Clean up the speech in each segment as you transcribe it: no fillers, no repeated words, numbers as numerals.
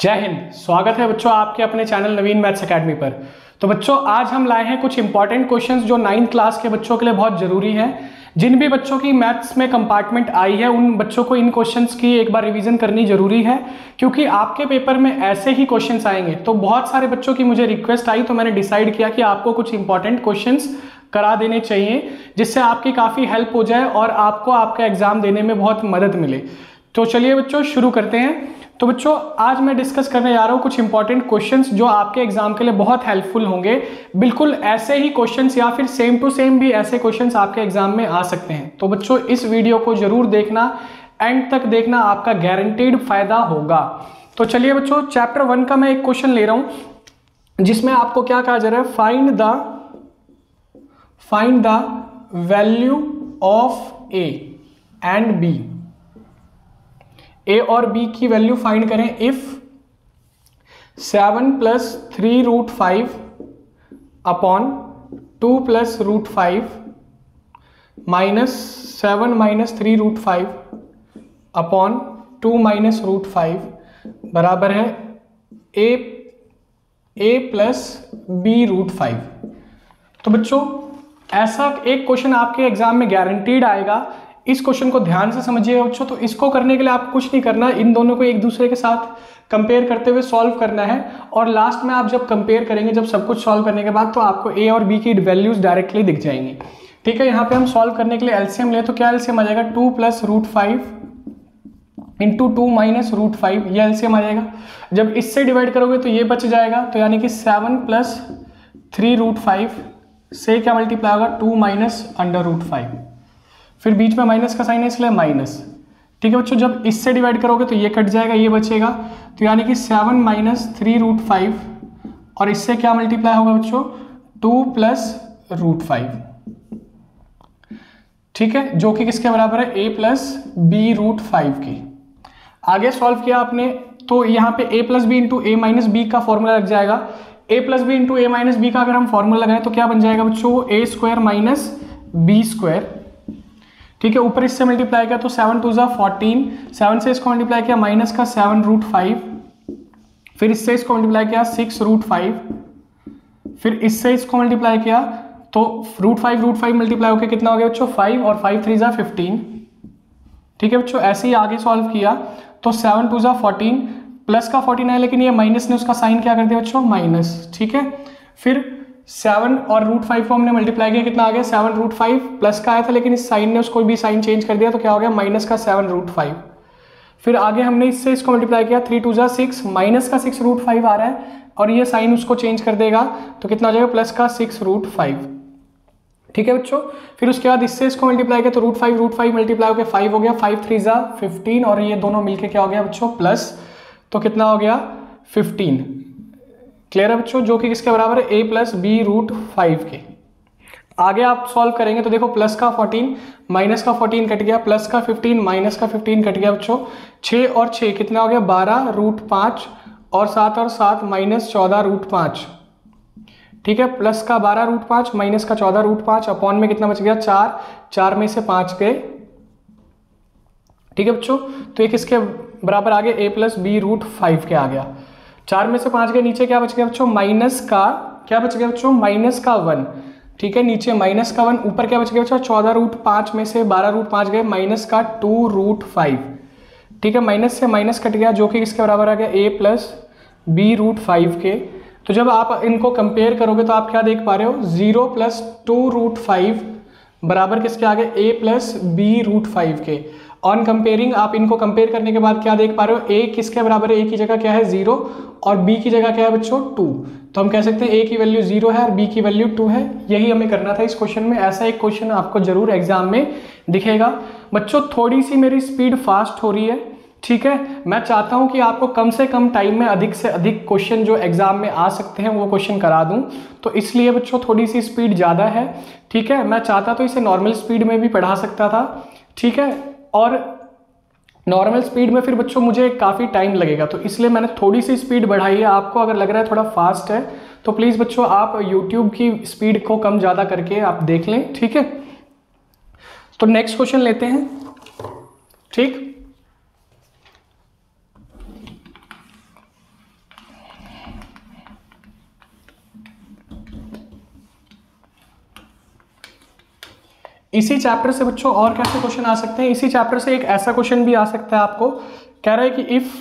जय हिंद। स्वागत है बच्चों आपके अपने चैनल नवीन मैथ्स एकेडमी पर। तो बच्चों आज हम लाए हैं कुछ इंपॉर्टेंट क्वेश्चंस जो 9th क्लास के बच्चों के लिए बहुत जरूरी हैं। जिन भी बच्चों की मैथ्स में कंपार्टमेंट आई है उन बच्चों को इन क्वेश्चंस की एक बार रिवीजन करनी जरूरी है, क्योंकि आपके पेपर में ऐसे ही क्वेश्चंस आएंगे। तो बहुत सारे बच्चों की मुझे रिक्वेस्ट आई, तो मैंने डिसाइड किया कि आपको कुछ इंपॉर्टेंट क्वेश्चंस करा देने चाहिए, जिससे आपकी काफ़ी हेल्प हो जाए और आपको आपका एग्जाम देने में बहुत मदद मिले। तो चलिए बच्चों शुरू करते हैं। तो बच्चों आज मैं डिस्कस करने जा रहा हूं कुछ इंपॉर्टेंट क्वेश्चंस जो आपके एग्जाम के लिए बहुत हेल्पफुल होंगे। बिल्कुल ऐसे ही क्वेश्चंस या फिर सेम टू सेम भी ऐसे क्वेश्चंस आपके एग्जाम में आ सकते हैं। तो बच्चों इस वीडियो को जरूर देखना, एंड तक देखना, आपका गारंटीड फायदा होगा। तो चलिए बच्चों चैप्टर 1 का मैं एक क्वेश्चन ले रहा हूं, जिसमें आपको क्या कहा जा रहा है, find the value of A and B. A और बी की वैल्यू फाइंड करें। इफ 7 + 3√5 अपॉन 2 + √5 -7 - 3√5 अपॉन 2 - √5 बराबर है a + b√5। तो बच्चों ऐसा एक क्वेश्चन आपके एग्जाम में गारंटीड आएगा। इस क्वेश्चन को ध्यान से समझिएगा बच्चों। तो इसको करने के लिए आपको कुछ नहीं करना, इन दोनों को एक दूसरे के साथ कंपेयर करते हुए सॉल्व करना है। और लास्ट में आप जब कंपेयर करेंगे, जब सब कुछ सॉल्व करने के बाद, तो आपको ए और बी की वैल्यूज डायरेक्टली दिख जाएंगी। ठीक है, यहाँ पे हम सॉल्व करने के लिए एलसीएम ले, तो क्या एलसीएम आ जाएगा, 2 + √5 इंटू 2 - √5, ये एलसीएम आ जाएगा। जब इससे डिवाइड करोगे तो ये बच जाएगा, तो यानी कि 7 + 3√5 से क्या मल्टीप्लाई होगा, 2 - √5, फिर बीच में माइनस का साइन है इसलिए माइनस। ठीक है बच्चों, जब इससे डिवाइड करोगे तो ये कट जाएगा, ये बचेगा, तो यानी कि 7 - 3√5 और इससे क्या मल्टीप्लाई होगा बच्चों, 2 + √5। ठीक है, जो कि किसके बराबर है, a + b√5 के। आगे सॉल्व किया आपने तो यहाँ पे a + b × a - b का फॉर्मूला लग जाएगा। a + b × a - b का अगर हम फॉर्मूला लगाएं तो क्या बन जाएगा बच्चों, a² - b²। ठीक है, ऊपर इससे मल्टीप्लाई किया तो 7 × 2 = 14, 7 से इसको मल्टीप्लाई किया माइनस का 7√5, फिर इससे इसको मल्टीप्लाई किया 6√5, फिर इससे इसको मल्टीप्लाई किया तो √5 मल्टीप्लाई होकर कितना हो गया बच्चों, 5, और 5 × 3 = 15। ठीक है बच्चों, ऐसे ही आगे सॉल्व किया तो 7 × 2 = 14, प्लस का 14 है, लेकिन ये माइनस ने उसका साइन क्या कर दिया बच्चों, माइनस। ठीक है, फिर 7 और √5 को हमने मल्टीप्लाई किया, कितना आ गया, 7√5, प्लस का आया था लेकिन इस साइन ने उसको भी साइन चेंज कर दिया, तो क्या हो गया, माइनस का 7√5। फिर आगे हमने इससे इसको मल्टीप्लाई किया, 3 × 2 = 6, माइनस का 6√5 आ रहा है और ये साइन उसको चेंज कर देगा, तो कितना हो जाएगा, प्लस का 6√5। ठीक है बच्चों, फिर उसके बाद इससे इसको मल्टीप्लाई किया तो √5 मल्टीप्लाई होकर 5 हो गया, 5 × 3 = 15, और ये दोनों मिलके क्या हो गया बच्चों, प्लस, तो कितना हो गया, 15। क्लियर है बच्चों, जो कि किसके बराबर है, a + b√5 के। आगे आप सॉल्व करेंगे तो देखो, प्लस का 14 माइनस का 14 कट गया, प्लस का 15 माइनस का 15 कट गया बच्चों, 6 और 6 कितना हो गया, 12√5, और 7 और 7 -14√5। ठीक है, प्लस का 12√5 माइनस का 14√5 अपॉन में कितना बच गया, 4, 4 में से 5 गए। ठीक है बच्चों, तो ये किसके बराबर आ गया, a + b√5 के आ गया। 4 में से 5 गए, नीचे क्या बच गया बच्चों, माइनस का, क्या बच गया बच्चों, -1। ठीक है, नीचे -1, ऊपर क्या बच गया बच्चों, 14√5 में से 12√5 गए, -2√5। ठीक है, माइनस से माइनस कट गया, जो कि किसके बराबर आ गया, a + b√5 के। तो जब आप इनको कंपेयर करोगे तो आप क्या देख पा रहे हो, 0 + 2√5 बराबर किसके आ गए, a + b√5 के। ऑन कंपेयरिंग आप इनको कंपेयर करने के बाद क्या देख पा रहे हो, a किसके बराबर है, a की जगह क्या है, 0, और b की जगह क्या है बच्चों, 2। तो हम कह सकते हैं a की वैल्यू 0 है और b की वैल्यू 2 है। यही हमें करना था इस क्वेश्चन में। ऐसा एक क्वेश्चन आपको जरूर एग्जाम में दिखेगा। बच्चों थोड़ी सी मेरी स्पीड फास्ट हो रही है, ठीक है, मैं चाहता हूं कि आपको कम से कम टाइम में अधिक से अधिक क्वेश्चन जो एग्जाम में आ सकते हैं वो क्वेश्चन करा दूं, तो इसलिए बच्चों थोड़ी सी स्पीड ज़्यादा है। ठीक है, मैं चाहता तो इसे नॉर्मल स्पीड में भी पढ़ा सकता था। ठीक है, और नॉर्मल स्पीड में फिर बच्चों मुझे काफ़ी टाइम लगेगा, तो इसलिए मैंने थोड़ी सी स्पीड बढ़ाई है। आपको अगर लग रहा है थोड़ा फास्ट है तो प्लीज़ बच्चों आप यूट्यूब की स्पीड को कम ज़्यादा करके आप देख लें। ठीक है, तो नेक्स्ट क्वेश्चन लेते हैं। ठीक, इसी चैप्टर से बच्चों और कैसे क्वेश्चन आ सकते हैं, इसी चैप्टर से एक ऐसा क्वेश्चन भी आ सकता है आपको, कह रहा है कि if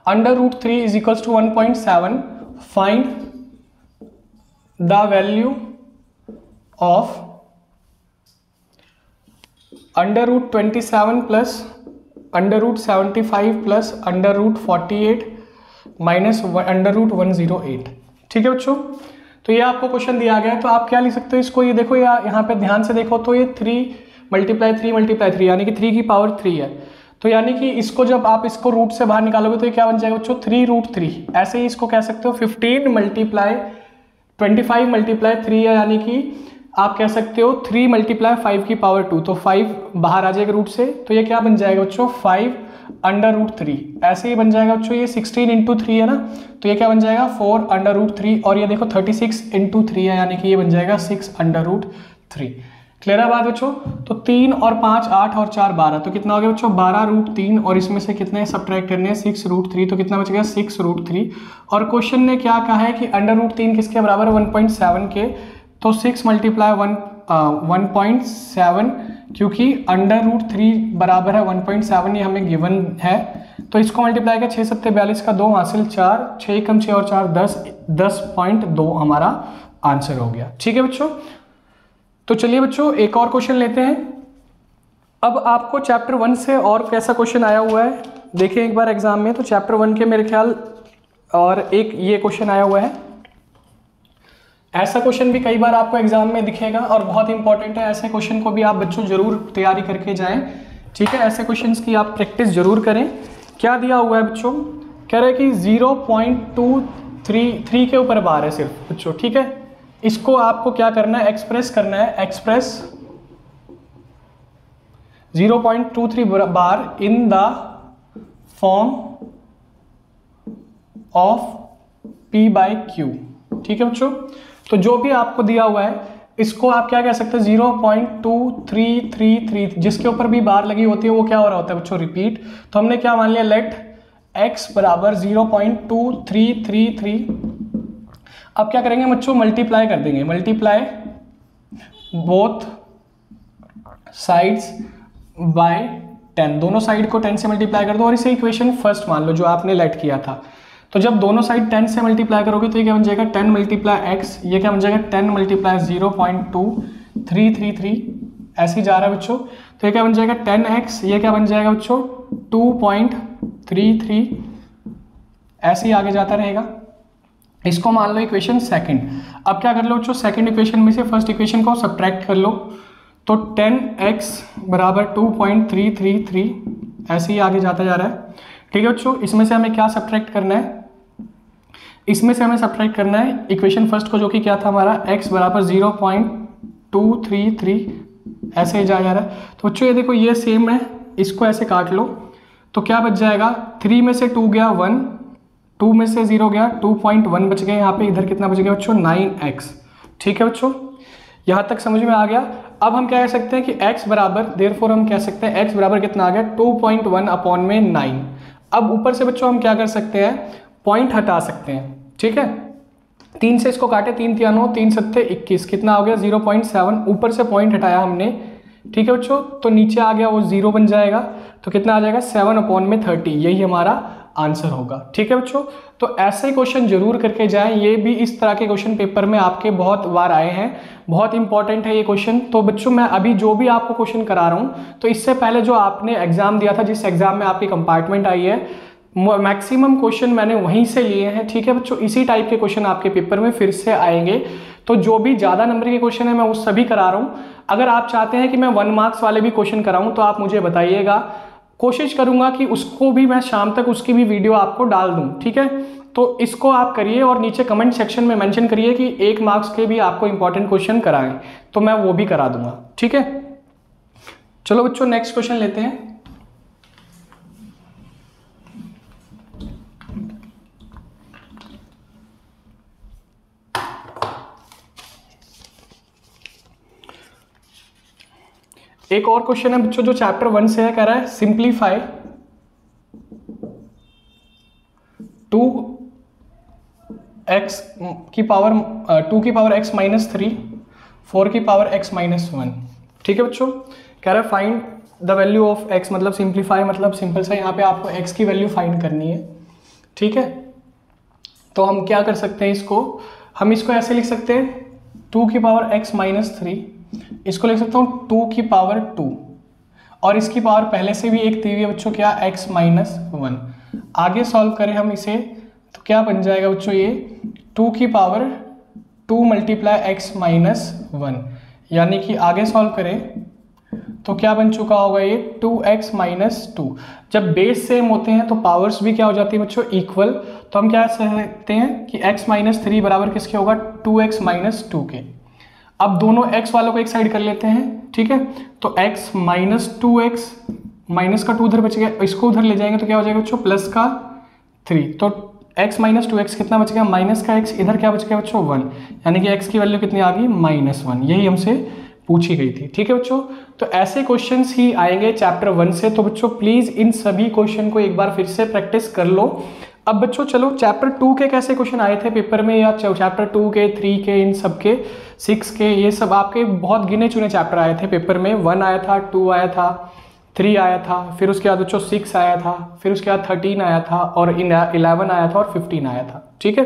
√3 is equals to 1.7 find the value of √27 plus √75 plus √48 minus √108। ठीक है बच्चों, तो ये आपको क्वेश्चन दिया गया है, तो आप क्या लिख सकते हो इसको, ये देखो यहाँ पे ध्यान से देखो तो ये 3 × 3 यानी कि 3 की पावर 3 है, तो यानी कि इसको जब आप इसको रूट से बाहर निकालोगे तो ये क्या बन जाएगा बच्चों 3√3। ऐसे ही इसको कह सकते हो 15 × 25 × 3 है, यानी कि आप कह सकते हो 3 × 5 की पावर 2, तो 5 बाहर आ जाएगा रूट से, तो ये क्या बन जाएगा बच्चों 5√3। ऐसे ही बन जाएगा बच्चों ये 16 × 3 है ना, तो ये क्या बन जाएगा 4√3, और ये देखो 36 × 3 है, यानी कि ये बन जाएगा 6√3। क्लियर है बात बच्चों। तो 3 और 5 8 और 4 12, तो कितना हो गया बच्चों 12√3, और इसमें से कितने सब्ट्रैक्ट करने हैं 6√3, तो कितना बच गया 6√3। और क्वेश्चन ने क्या कहा है कि √3 किसके बराबर है 1.7 के, तो 6 × 1.7, क्योंकि √3 बराबर है 1.7, ये हमें गिवन है, तो इसको मल्टीप्लाई कर 6 × 7 = 42 का 2 हासिल 4, 6 कम 6 और 4 10, 10.2 हमारा आंसर हो गया। ठीक है बच्चों, तो चलिए बच्चों एक और क्वेश्चन लेते हैं। अब आपको चैप्टर 1 से और कैसा क्वेश्चन आया हुआ है देखिए एक बार एग्जाम में, तो चैप्टर 1 के मेरे ख्याल और एक ये क्वेश्चन आया हुआ है। ऐसा क्वेश्चन भी कई बार आपको एग्जाम में दिखेगा और बहुत इंपॉर्टेंट है, ऐसे क्वेश्चन को भी आप बच्चों जरूर तैयारी करके जाएं। ठीक है, ऐसे क्वेश्चंस की आप प्रैक्टिस जरूर करें। क्या दिया हुआ है बच्चों, कह रहे हैं कि 0.233 के ऊपर बार है सिर्फ बच्चों। ठीक है, इसको आपको क्या करना है एक्सप्रेस करना है, express 0.23 bar in the form of P/Q। ठीक है बच्चों, तो जो भी आपको दिया हुआ है इसको आप क्या कह सकते हैं 0.2333, जिसके ऊपर भी बार लगी होती है वो क्या हो रहा होता है बच्चों रिपीट। तो हमने क्या मान लिया लेट x बराबर 0.2333। अब क्या करेंगे बच्चों मल्टीप्लाई कर देंगे, मल्टीप्लाई बोथ साइड्स बाय 10, दोनों साइड को 10 से मल्टीप्लाई कर दो और इसे इक्वेशन फर्स्ट मान लो जो आपने लेट किया था। तो जब दोनों साइड 10 से मल्टीप्लाई करोगे तो ये क्या बन जाएगा 10 × x, ये क्या बन जाएगा 10 × 0.2333, ऐसे ही जा रहा है बच्चों। तो ये क्या बन जाएगा 10x, ये क्या बन जाएगा बच्चों 2.33, ऐसे ही आगे जाता रहेगा। इसको मान लो इक्वेशन सेकंड। अब क्या कर लो बच्चों सेकंड इक्वेशन में से फर्स्ट इक्वेशन को सब्ट्रैक्ट कर लो, तो 10x बराबर 2.333, ऐसे ही आगे जाता जा रहा है। ठीक है बच्चों, इसमें से हमें क्या सब्ट्रैक्ट करना है, इसमें से हमें सब्ट्रैक्ट करना है इक्वेशन फर्स्ट को जो कि क्या था हमारा x बराबर 0.233, ऐसे ही जा रहा है। तो बच्चों ये देखो ये सेम है, इसको ऐसे काट लो तो क्या बच जाएगा 3 में से 2 गया 1, 2 में से 0 गया 2.1 बच गया, यहाँ पे इधर कितना बच गया बच्चों 9x। ठीक है बच्चों, यहाँ तक समझ में आ गया। अब हम क्या कह सकते हैं कि x बराबर देयरफॉर हम कह सकते हैं x बराबर कितना आ गया 2.1/9। अब ऊपर से बच्चों हम क्या कर सकते हैं पॉइंट हटा सकते हैं। ठीक है, 3 से इसको काटे 3 × 3 = 9, 3 × 7 = 21, कितना हो गया 0.7, ऊपर से पॉइंट हटाया हमने। ठीक है बच्चों, तो नीचे आ गया वो 0 बन जाएगा, तो कितना आ जाएगा 7/30, यही हमारा आंसर होगा। ठीक है बच्चों, तो ऐसे क्वेश्चन जरूर करके जाएं, ये भी इस तरह के क्वेश्चन पेपर में आपके बहुत बार आए हैं, बहुत इंपॉर्टेंट है ये क्वेश्चन। तो बच्चों मैं अभी जो भी आपको क्वेश्चन करा रहा हूँ, तो इससे पहले जो आपने एग्जाम दिया था, जिस एग्जाम में आपकी कंपार्टमेंट आई है, मैक्सिमम क्वेश्चन मैंने वहीं से लिए हैं। ठीक है बच्चों, इसी टाइप के क्वेश्चन आपके पेपर में फिर से आएंगे, तो जो भी ज़्यादा नंबर के क्वेश्चन है मैं वो सभी करा रहा हूँ। अगर आप चाहते हैं कि मैं 1 मार्क्स वाले भी क्वेश्चन कराऊँ तो आप मुझे बताइएगा, कोशिश करूंगा कि उसको भी मैं शाम तक उसकी भी वीडियो आपको डाल दूं। ठीक है, तो इसको आप करिए और नीचे कमेंट सेक्शन में मेंशन करिए कि 1 मार्क्स के भी आपको इंपॉर्टेंट क्वेश्चन कराएं, तो मैं वो भी करा दूंगा। ठीक है, चलो बच्चों नेक्स्ट क्वेश्चन लेते हैं। एक और क्वेश्चन है बच्चों जो चैप्टर 1 से है, कह रहा है सिंप्लीफाई 2 की पावर x - 3 4 की पावर x माइनस 1। ठीक है बच्चों, कह रहा है find the value of x, मतलब सिंप्लीफाई, मतलब सिंपल सा यहाँ पे आपको x की वैल्यू फाइंड करनी है। ठीक है, तो हम क्या कर सकते हैं, हम इसको ऐसे लिख सकते हैं 2 की पावर x माइनस 3, इसको लिख सकता हूँ 2 की पावर 2, और इसकी पावर पहले से भी एक दी हुई है बच्चों, क्या, x माइनस 1। आगे सॉल्व करें हम इसे तो क्या बन जाएगा बच्चों, ये 2 की पावर 2 मल्टीप्लाई x माइनस 1, यानी कि आगे सॉल्व करें तो क्या बन चुका होगा, ये 2x माइनस 2। जब बेस सेम होते हैं तो पावर्स भी क्या हो जाती है बच्चों, इक्वल। तो हम क्या कहते हैं कि x माइनस 3 बराबर किसके होगा, 2x माइनस 2 के। अब दोनों x वालों को एक साइड कर लेते हैं। ठीक है, तो x माइनस 2x, माइनस का 2 उधर बच गया, इसको उधर ले जाएंगे तो क्या हो जाएगा बच्चों, प्लस का 3। तो x माइनस 2x कितना बच गया, माइनस का x, इधर क्या बच गया बच्चों 1, यानी कि x की वैल्यू कितनी आ गई, -1। यही हमसे पूछी गई थी। ठीक है बच्चों, तो ऐसे क्वेश्चंस ही आएंगे चैप्टर 1 से। तो बच्चों प्लीज इन सभी क्वेश्चन को एक बार फिर से प्रैक्टिस कर लो। अब बच्चों चलो चैप्टर 2 के कैसे क्वेश्चन आए थे पेपर में, या चैप्टर 2 के, 3 के, इन सब के, 6 के, ये सब आपके बहुत गिने चुने चैप्टर आए थे पेपर में। 1 आया था, 2 आया था, 3 आया था, फिर उसके बाद बच्चों 6 आया था, फिर उसके बाद 13 आया था, और 11 आया था, और 15 आया था। ठीक है,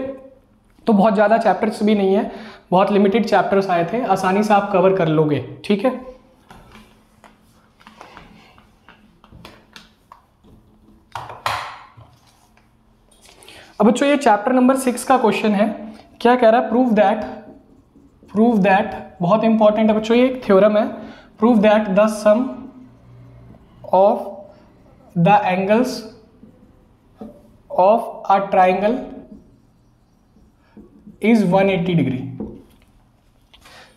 तो बहुत ज़्यादा चैप्टर्स भी नहीं है, बहुत लिमिटेड चैप्टर्स आए थे, आसानी से आप कवर कर लोगे। ठीक है, अब बच्चों ये चैप्टर नंबर 6 का क्वेश्चन है। क्या कह रहा है, प्रूव दैट, बहुत इंपॉर्टेंट है बच्चों, ये एक थ्योरम है। Prove that the sum of the angles of a triangle is 180 degree.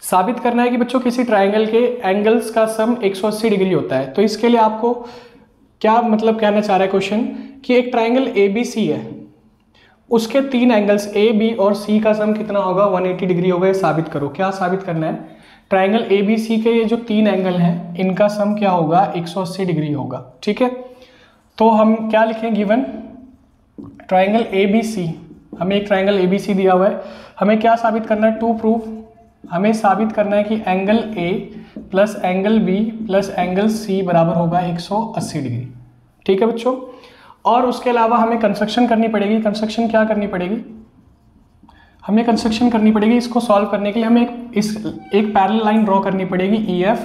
साबित करना है कि बच्चों किसी ट्राइंगल के एंगल्स का सम 180 डिग्री होता है। तो इसके लिए आपको क्या मतलब कहना चाह रहा है क्वेश्चन, कि एक ट्राइंगल ABC है, उसके 3 एंगल्स A, B और C का सम कितना होगा, 180 डिग्री होगा। ये साबित करो। क्या साबित करना है, ट्राइंगल ABC के ये जो 3 एंगल हैं इनका सम क्या होगा, 180 डिग्री होगा। ठीक है, तो हम क्या लिखें, गिवन ट्राइंगल ABC, हमें एक ट्राइंगल ABC दिया हुआ है, हमें क्या साबित करना है, टू प्रूव, हमें साबित करना है कि angle A plus angle B plus angle C बराबर होगा 180 डिग्री। ठीक है बच्चों, और उसके अलावा हमें कंस्ट्रक्शन करनी पड़ेगी। कंस्ट्रक्शन क्या करनी पड़ेगी, हमें कंस्ट्रक्शन करनी पड़ेगी। इसको सॉल्व करने के लिए हमें एक पैरेलल लाइन ड्रॉ करनी पड़ेगी EF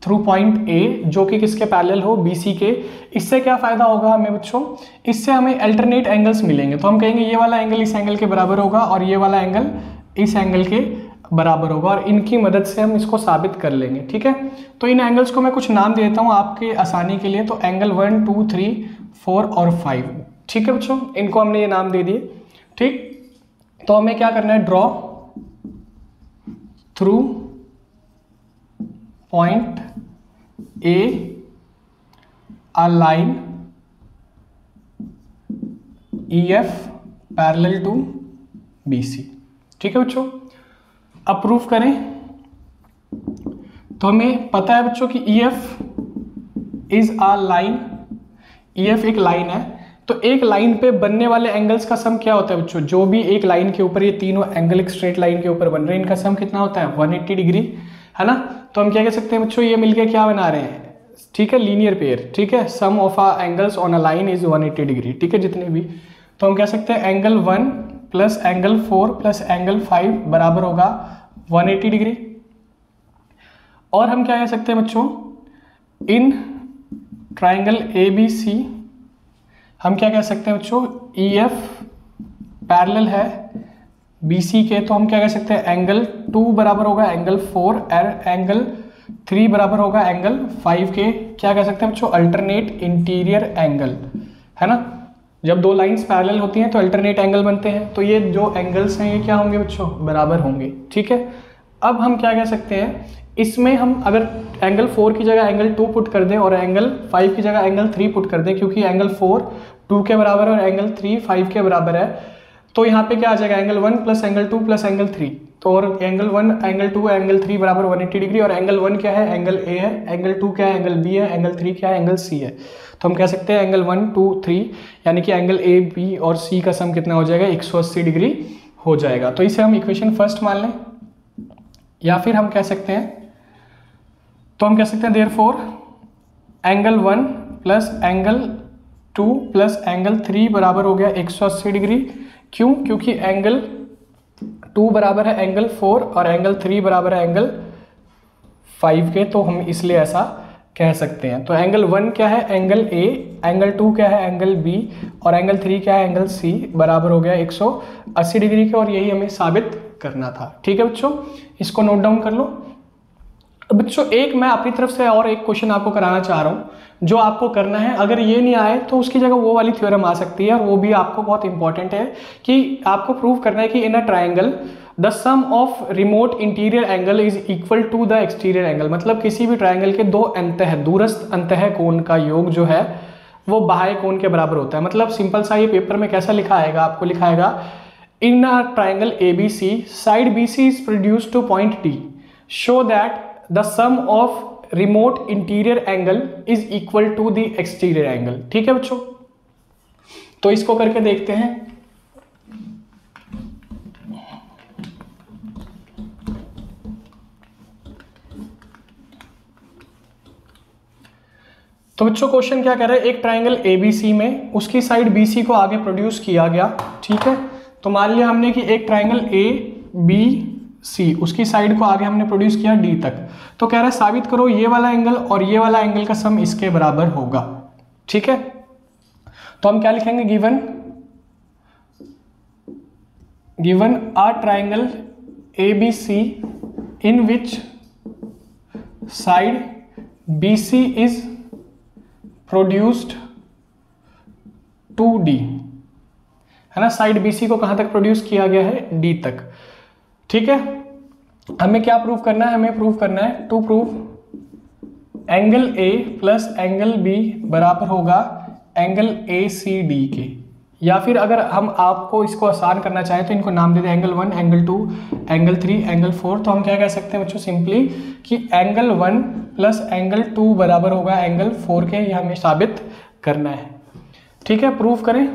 थ्रू पॉइंट A, जो कि किसके पैरेलल हो, BC के। इससे क्या फ़ायदा होगा हमें बच्चों, इससे हमें अल्टरनेट एंगल्स मिलेंगे। तो हम कहेंगे ये वाला एंगल इस एंगल के बराबर होगा, और ये वाला एंगल इस एंगल के बराबर होगा, और इनकी मदद से हम इसको साबित कर लेंगे। ठीक है, तो इन एंगल्स को मैं कुछ नाम दे देता हूँ आपके आसानी के लिए। तो एंगल 1, 2, 3, 4 और 5। ठीक है बच्चों, इनको हमने ये नाम दे दिए। ठीक, तो हमें क्या करना है, draw through point A a line EF parallel to BC। ठीक है बच्चों, अब प्रूफ करें। तो हमें पता है बच्चों कि EF is a line, EF एक लाइन है। तो एक लाइन पे बनने वाले एंगल्स का सम क्या होता है बच्चों, जो भी एक लाइन के ऊपर ये तीनों एंगल एक स्ट्रेट लाइन के ऊपर बन रहे हैं, इनका सम कितना होता है, 180 डिग्री, है ना। तो हम क्या कह सकते हैं बच्चों, ये मिलके क्या बना रहे हैं, ठीक है, लीनियर पेयर। ठीक है, sum of a angles on a line is 180 degree. ठीक है, जितने भी, तो हम कह सकते हैं angle 1 plus angle 4 plus angle 5 बराबर होगा 180 डिग्री। और हम क्या कह सकते हैं बच्चों, इन ट्राइंगल ABC हम क्या कह सकते हैं बच्चों, EF पैरेलल है BC के। तो हम क्या कह सकते हैं, एंगल 2 बराबर होगा एंगल 4, एंगल 3 बराबर होगा एंगल 5 के। क्या कह सकते हैं बच्चों, अल्टरनेट इंटीरियर एंगल, है ना। जब दो लाइंस पैरेलल होती हैं तो अल्टरनेट एंगल बनते हैं। तो ये जो एंगल्स हैं ये क्या होंगे बच्चों, बराबर होंगे। ठीक है, अब हम क्या कह सकते हैं, इसमें हम अगर एंगल 4 की जगह एंगल 2 पुट कर दें और एंगल 5 की जगह एंगल 3 पुट कर दें, क्योंकि एंगल 4 2 के बराबर और एंगल 3 5 के बराबर है, तो यहाँ पे क्या आ जाएगा, angle 1 plus angle 2 plus angle 3। तो और एंगल 1 एंगल 2 एंगल 3 बराबर 180 डिग्री। और एंगल 1 क्या है, एंगल A है, एंगल 2 क्या है, एंगल B है, एंगल 3 क्या है, एंगल C है। तो हम कह सकते हैं एंगल 1 2 3 यानी कि एंगल A B और C का सम कितना हो जाएगा, 180 डिग्री हो जाएगा। तो इसे हम इक्वेशन फर्स्ट मान लें। या फिर हम कह सकते हैं, तो हम कह सकते हैं therefore angle 1 plus angle 2 plus angle 3 बराबर हो गया 180 डिग्री। क्यों? क्योंकि एंगल 2 बराबर है एंगल 4 और एंगल 3 बराबर है एंगल 5 के, तो हम इसलिए ऐसा कह सकते हैं। तो एंगल 1 क्या है? एंगल ए, एंगल 2 क्या है? एंगल बी, और एंगल 3 क्या है? एंगल सी, बराबर हो गया 180 डिग्री के, और यही हमें साबित करना था। ठीक है बच्चों, इसको नोट डाउन कर लो। बच्चों एक मैं अपनी तरफ से और एक क्वेश्चन आपको कराना चाह रहा हूँ, जो आपको करना है, अगर ये नहीं आए तो उसकी जगह वो वाली थ्योरम आ सकती है, और वो भी आपको बहुत इंपॉर्टेंट है कि आपको प्रूव करना है कि in a triangle the sum of remote interior angle is equal to the exterior angle. मतलब किसी भी ट्राइंगल के दो अंतः दूरस्थ अंतः कोण का योग जो है वो बाह्य कोण के बराबर होता है। मतलब सिंपल सा ये पेपर में कैसा लिखा आएगा, आपको लिखा आएगा in a triangle ABC side BC is produced to point D, show that the sum of remote interior angle is equal to the exterior angle. ठीक है बच्चों, तो इसको करके देखते हैं। तो बच्चों क्वेश्चन क्या कह रहा है, एक ट्राइंगल ABC में उसकी साइड BC को आगे प्रोड्यूस किया गया। ठीक है, तो मान लिया हमने कि एक ट्राइंगल ABC उसकी साइड को आगे हमने प्रोड्यूस किया D तक। तो कह रहा है साबित करो ये वाला एंगल और ये वाला एंगल का सम इसके बराबर होगा। ठीक है, तो हम क्या लिखेंगे, given a triangle ABC in which side BC is produced to D, है ना। साइड BC को कहां तक प्रोड्यूस किया गया है? D तक। ठीक है, हमें क्या प्रूव करना है? हमें प्रूव करना है to prove angle A plus angle B बराबर होगा एंगल ACD के। या फिर अगर हम आपको इसको आसान करना चाहें तो इनको नाम दे दें एंगल 1, एंगल 2, एंगल 3, एंगल 4। तो हम क्या कह सकते हैं बच्चों, सिंपली कि एंगल 1 प्लस एंगल 2 बराबर होगा एंगल 4 के। ये हमें साबित करना है। ठीक है, प्रूव करें।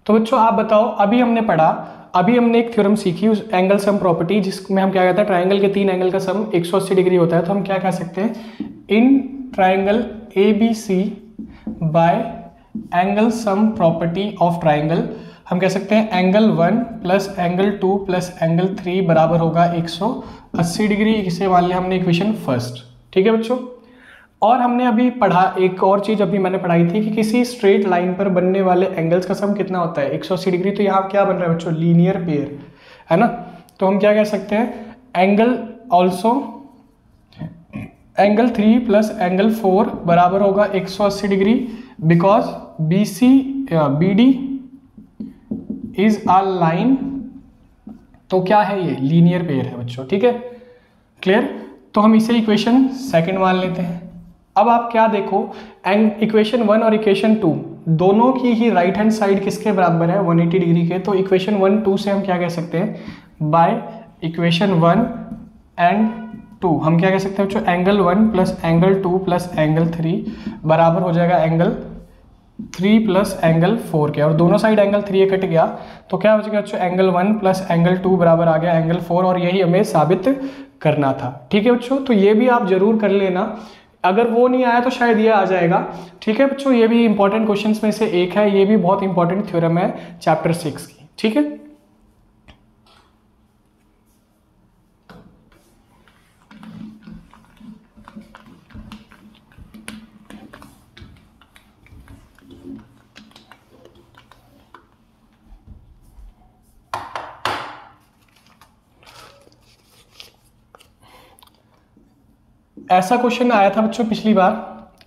तो बच्चों आप बताओ, अभी हमने एक थ्योरम सीखी उस एंगल सम प्रॉपर्टी, जिसमें हम क्या कहते हैं ट्राइंगल के तीन एंगल का सम 180 डिग्री होता है। तो हम क्या कह सकते हैं, in triangle ABC bye angle sum property of triangle हम कह सकते हैं angle 1 plus angle 2 plus angle 3 बराबर होगा 180 डिग्री। इसे मान लिया हमने इक्वेशन फर्स्ट। ठीक है बच्चों, और हमने अभी पढ़ा एक और चीज अभी मैंने पढ़ाई थी कि किसी स्ट्रेट लाइन पर बनने वाले एंगल्स का सम कितना होता है, 180 डिग्री। तो यहाँ क्या बन रहा है बच्चों, लीनियर पेयर, है ना। तो हम क्या कह सकते हैं, angle also angle 3 plus angle 4 बराबर होगा 180 degree, because BD is a line. तो क्या है ये, लीनियर पेयर है बच्चों। ठीक है, क्लियर। तो हम इसे इक्वेशन सेकंड मान लेते हैं। अब आप क्या देखो, इक्वेशन 1 और इक्वेशन 2 दोनों की ही राइट हैंड साइड किसके बराबर है, 180 डिग्री के। तो इक्वेशन 1, 2 से हम क्या कह सकते हैं, बाय इक्वेशन 1 एंड 2 हम क्या कह सकते हैं बच्चों, angle 1 plus angle 2 plus angle 3 बराबर हो जाएगा एंगल 3 प्लस एंगल 4 के। और दोनों साइड एंगल 3 कट गया तो क्या हो जाएगा बच्चों, एंगल 1 प्लस एंगल 2 बराबर आ गया एंगल 4, और यही हमें साबित करना था। ठीक है बच्चों, तो ये भी आप जरूर कर लेना। अगर वो नहीं आया तो शायद ये आ जाएगा। ठीक है बच्चों, ये भी इंपॉर्टेंट क्वेश्चंस में से एक है, ये भी बहुत इंपॉर्टेंट थ्योरम है चैप्टर 6 की। ठीक है, ऐसा क्वेश्चन आया था बच्चों पिछली बार।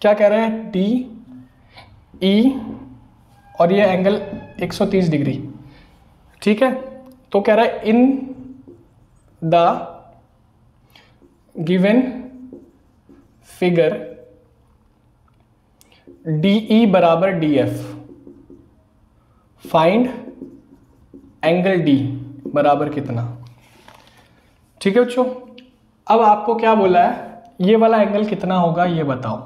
क्या कह रहे हैं, DE और ये एंगल 130 डिग्री। ठीक है, तो कह रहा है in the given figure DE बराबर DF, फाइंड एंगल D बराबर कितना। ठीक है बच्चों, अब आपको क्या बोला है, ये वाला एंगल कितना होगा ये बताओ।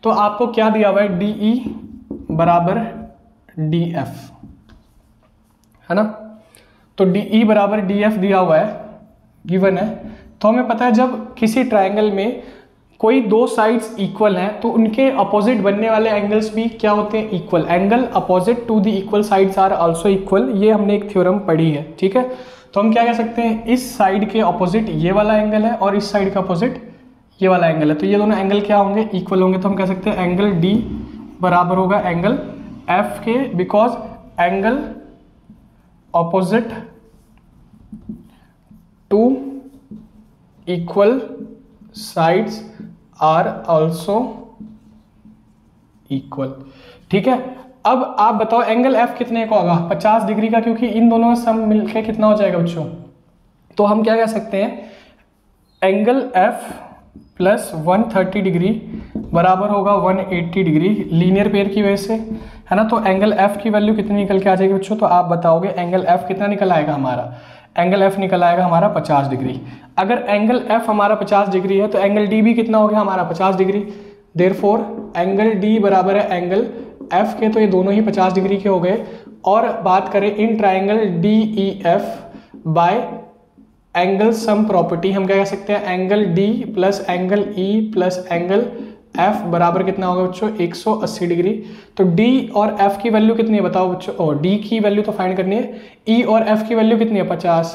तो आपको क्या दिया हुआ है, DE बराबर DF, है ना। तो डी ई बराबर डी एफ दिया हुआ है, गिवन है। तो हमें पता है जब किसी ट्रायंगल में कोई दो साइड्स इक्वल हैं तो उनके अपोजिट बनने वाले एंगल्स भी क्या होते हैं, equal. Angle opposite to the equal sides are also equal, ये हमने एक थ्योरम पढ़ी है, ठीक है। तो हम क्या कह सकते हैं, इस साइड के अपोजिट ये वाला एंगल है और इस साइड का अपोजिट ये वाला एंगल है, तो ये दोनों एंगल क्या होंगे, इक्वल होंगे। तो हम कह सकते हैं एंगल डी बराबर होगा एंगल एफ के, because angle opposite to equal sides are also equal, ठीक है। अब आप बताओ एंगल एफ कितने का होगा, 50 डिग्री का, क्योंकि इन दोनों का सम मिलके कितना हो जाएगा बच्चों। तो हम क्या कह सकते हैं, एंगल एफ प्लस 130 डिग्री बराबर होगा 180 डिग्री, लीनियर पेयर की वजह से, है ना। तो एंगल एफ की वैल्यू कितनी निकल के आ जाएगी बच्चों, तो आप बताओगे एंगल एफ कितना निकल आएगा हमारा, एंगल एफ निकल आएगा हमारा 50 डिग्री। अगर एंगल एफ हमारा 50 डिग्री है तो एंगल डी भी कितना हो गया हमारा 50 डिग्री। देयरफॉर एंगल डी बराबर है एंगल एफ के, तो ये दोनों ही 50 डिग्री के हो गए। और बात करें in triangle D E F bye angle sum property, हम क्या कह सकते हैं, angle D plus angle E plus angle F बराबर कितना होगा बच्चों, 180 डिग्री। तो डी और एफ की वैल्यू कितनी है बताओ बच्चों, और डी की वैल्यू तो फाइंड करनी है, ई और एफ की वैल्यू कितनी है 50।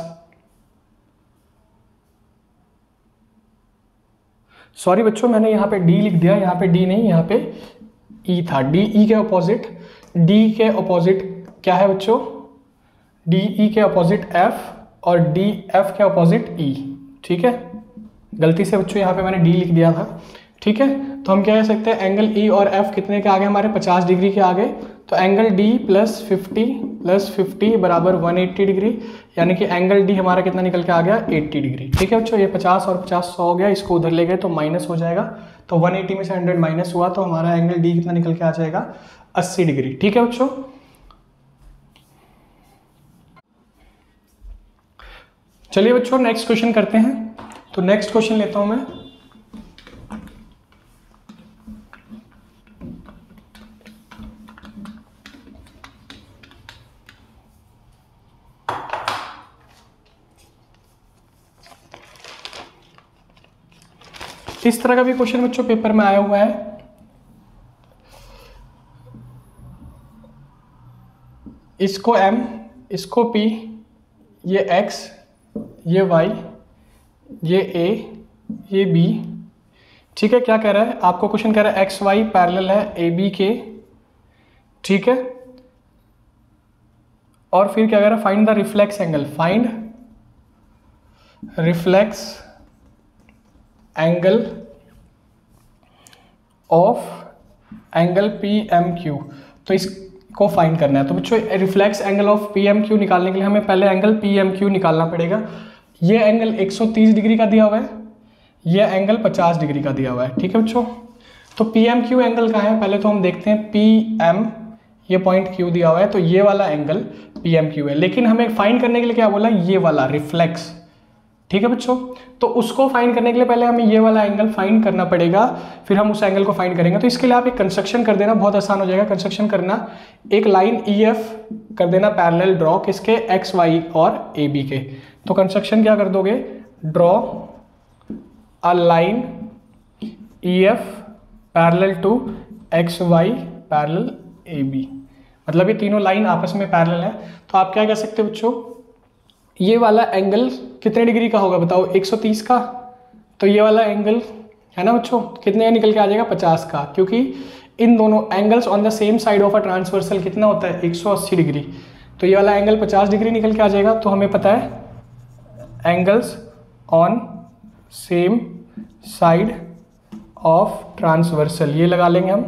सॉरी बच्चों मैंने यहाँ पे डी लिख दिया, यहाँ पे डी नहीं, यहाँ पे ई था। डी ई के अपोजिट, डी के अपोजिट क्या है बच्चों, डी ई के अपोजिट एफ और डी एफ के अपोजिट ई, ठीक है। गलती से बच्चों यहाँ पे मैंने डी लिख दिया था, ठीक है। तो हम क्या कह सकते हैं, एंगल ई और एफ कितने के आगे हमारे 50 डिग्री के आगे, तो एंगल डी प्लस 50 बराबर 180 डिग्री, यानी कि एंगल डी हमारा कितना निकल के आ गया 80 डिग्री, ठीक है बच्चों। ये 50 और 50 100 हो गया, इसको उधर ले गए तो माइनस हो जाएगा, तो 180 में से 100 माइनस हुआ तो हमारा एंगल डी कितना निकल के आ जाएगा 80 डिग्री, ठीक है बच्चों। चलिए बच्चों नेक्स्ट क्वेश्चन करते हैं। तो नेक्स्ट क्वेश्चन लेता हूं मैं, इस तरह का भी क्वेश्चन बच्चों पेपर में आया हुआ है। इसको m, इसको p, ये x, ये y, ये a, ये b, ठीक है। क्या कह रहा है आपको क्वेश्चन, कह रहा है एक्स वाई पैरेलल है ए बी के, ठीक है। और फिर क्या कह रहा है, find the reflex angle, find reflex angle of angle P M Q, तो इसको फाइंड करना है। तो बच्चों reflex angle of P M Q निकालने के लिए हमें पहले एंगल पी एम क्यू निकालना पड़ेगा। ये एंगल 130 डिग्री का दिया हुआ है, ये एंगल 50 डिग्री का दिया हुआ है, ठीक है बच्चों। तो पी एम क्यू एंगल कहाँ है, पहले तो हम देखते हैं पी एम, ये पॉइंट क्यू दिया हुआ है, तो ये वाला एंगल पी एम क्यू है। लेकिन हमें फाइंड करने के लिए क्या बोला, ये वाला रिफ्लेक्स, ठीक है बच्चों। तो उसको फाइंड करने के लिए पहले हमें ये वाला एंगल फाइंड करना पड़ेगा, फिर हम उस एंगल को फाइंड करेंगे। तो इसके लिए आप एक कंस्ट्रक्शन कर देना, बहुत आसान हो जाएगा कंस्ट्रक्शन करना। एक लाइन ई एफ कर देना पैरेलल ड्रॉ, किसके, एक्स वाई और ए बी के। तो कंस्ट्रक्शन क्या कर दोगे, draw a line E F parallel to X Y parallel A B, मतलब ये तीनों लाइन आपस में पैरेलल है। तो आप क्या कह सकते हो बच्चों, ये वाला एंगल कितने डिग्री का होगा बताओ, 130 का। तो ये वाला एंगल है ना बच्चों, कितने निकल के आ जाएगा 50 का, क्योंकि इन दोनों angles on the same side of a transversal कितना होता है 180 डिग्री। तो ये वाला एंगल 50 डिग्री निकल के आ जाएगा। तो हमें पता है angles on same side of transversal, ये लगा लेंगे हम।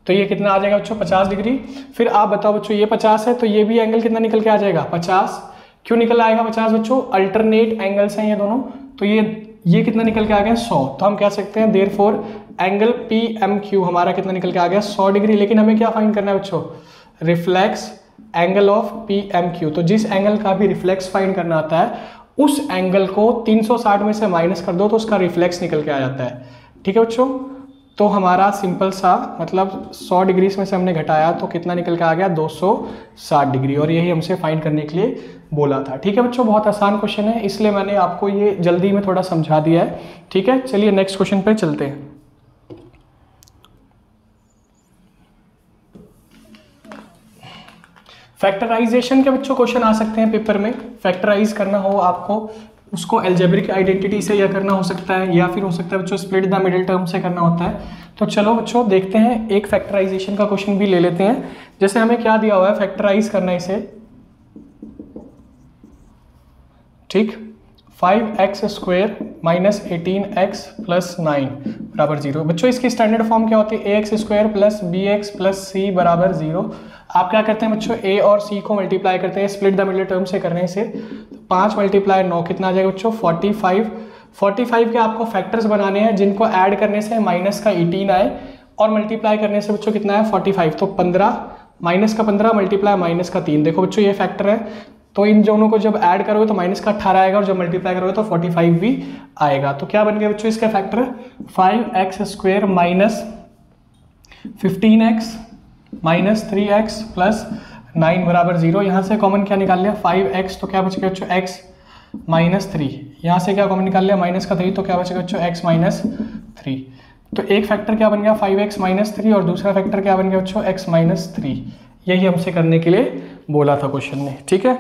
तो ये कितना आ जाएगा बच्चों 50 डिग्री। फिर आप बताओ बच्चों ये 50 है, तो ये भी एंगल कितना निकल के आ जाएगा 50। क्यों निकल आएगा 50 बच्चों, अल्टरनेट एंगल्स हैं ये दोनों, तो ये कितना निकल के आ गया 100। तो हम कह सकते हैं therefore angle P M Q हमारा कितना निकल के आ गया 100 डिग्री। लेकिन हमें क्या फाइंड करना है बच्चों, reflex angle of P M Q. तो जिस एंगल का भी रिफ्लेक्स फाइंड करना आता है उस एंगल को 360 में से माइनस कर दो तो उसका रिफ्लेक्स निकल के आ जाता है, ठीक है बच्चों। तो हमारा सिंपल सा मतलब 100 डिग्री में से हमने घटाया तो कितना निकल के आ गया 260 डिग्री, और यही हमसे फाइंड करने के लिए बोला था। ठीक है बच्चों, बहुत आसान क्वेश्चन है, इसलिए मैंने आपको ये जल्दी में थोड़ा समझा दिया है। ठीक है, चलिए नेक्स्ट क्वेश्चन पे चलते हैं। फैक्टराइजेशन के बच्चों क्वेश्चन आ सकते हैं पेपर में। फैक्टराइज करना हो आपको, उसको अलजेब्रिक आइडेंटिटी से या करना हो सकता है, या फिर हो सकता है बच्चों स्प्लिट द मिडिल टर्म से करना होता है। तो चलो बच्चों देखते हैं, एक फैक्टराइजेशन का क्वेश्चन भी ले लेते हैं। जैसे हमें क्या दिया हुआ है, फैक्टराइज करना है इसे, ठीक, 5x² माइनस 18x प्लस 9 बराबर 0। बच्चों इसकी स्टैंडर्ड फॉर्म क्या होती है, ax² plus bx plus c बराबर 0। आप क्या करते हैं बच्चों, a और c को मल्टीप्लाई करते हैं स्प्लिट द मिडिल टर्म से करने से। 5 × 9 कितना आ जाएगा बच्चों 45। 45 के आपको फैक्टर्स बनाने हैं जिनको ऐड करने से माइनस का 18 आए और मल्टीप्लाई करने से बच्चों कितना है 45। तो 15 माइनस का 15 मल्टीप्लाई माइनस का 3। देखो बच्चों ये फैक्टर है, तो इन दोनों को जब ऐड करोगे तो माइनस का 18 आएगा और जब मल्टीप्लाई करोगे तो 45 भी आएगा। तो क्या बन गया बच्चों इसका factor, 5x² minus 15x minus 3x plus 9 बराबर 0। यहाँ से कॉमन क्या निकाल लिया 5x, तो क्या बच गया बच्चों x माइनस 3। यहाँ से क्या कॉमन निकाल लिया माइनस का 3, तो क्या बचेगा बच्चों x माइनस 3। तो एक फैक्टर क्या बन गया 5x माइनस 3 और दूसरा फैक्टर क्या बन गया बच्चों x माइनस 3। यही हमसे करने के लिए बोला था क्वेश्चन ने। ठीक है,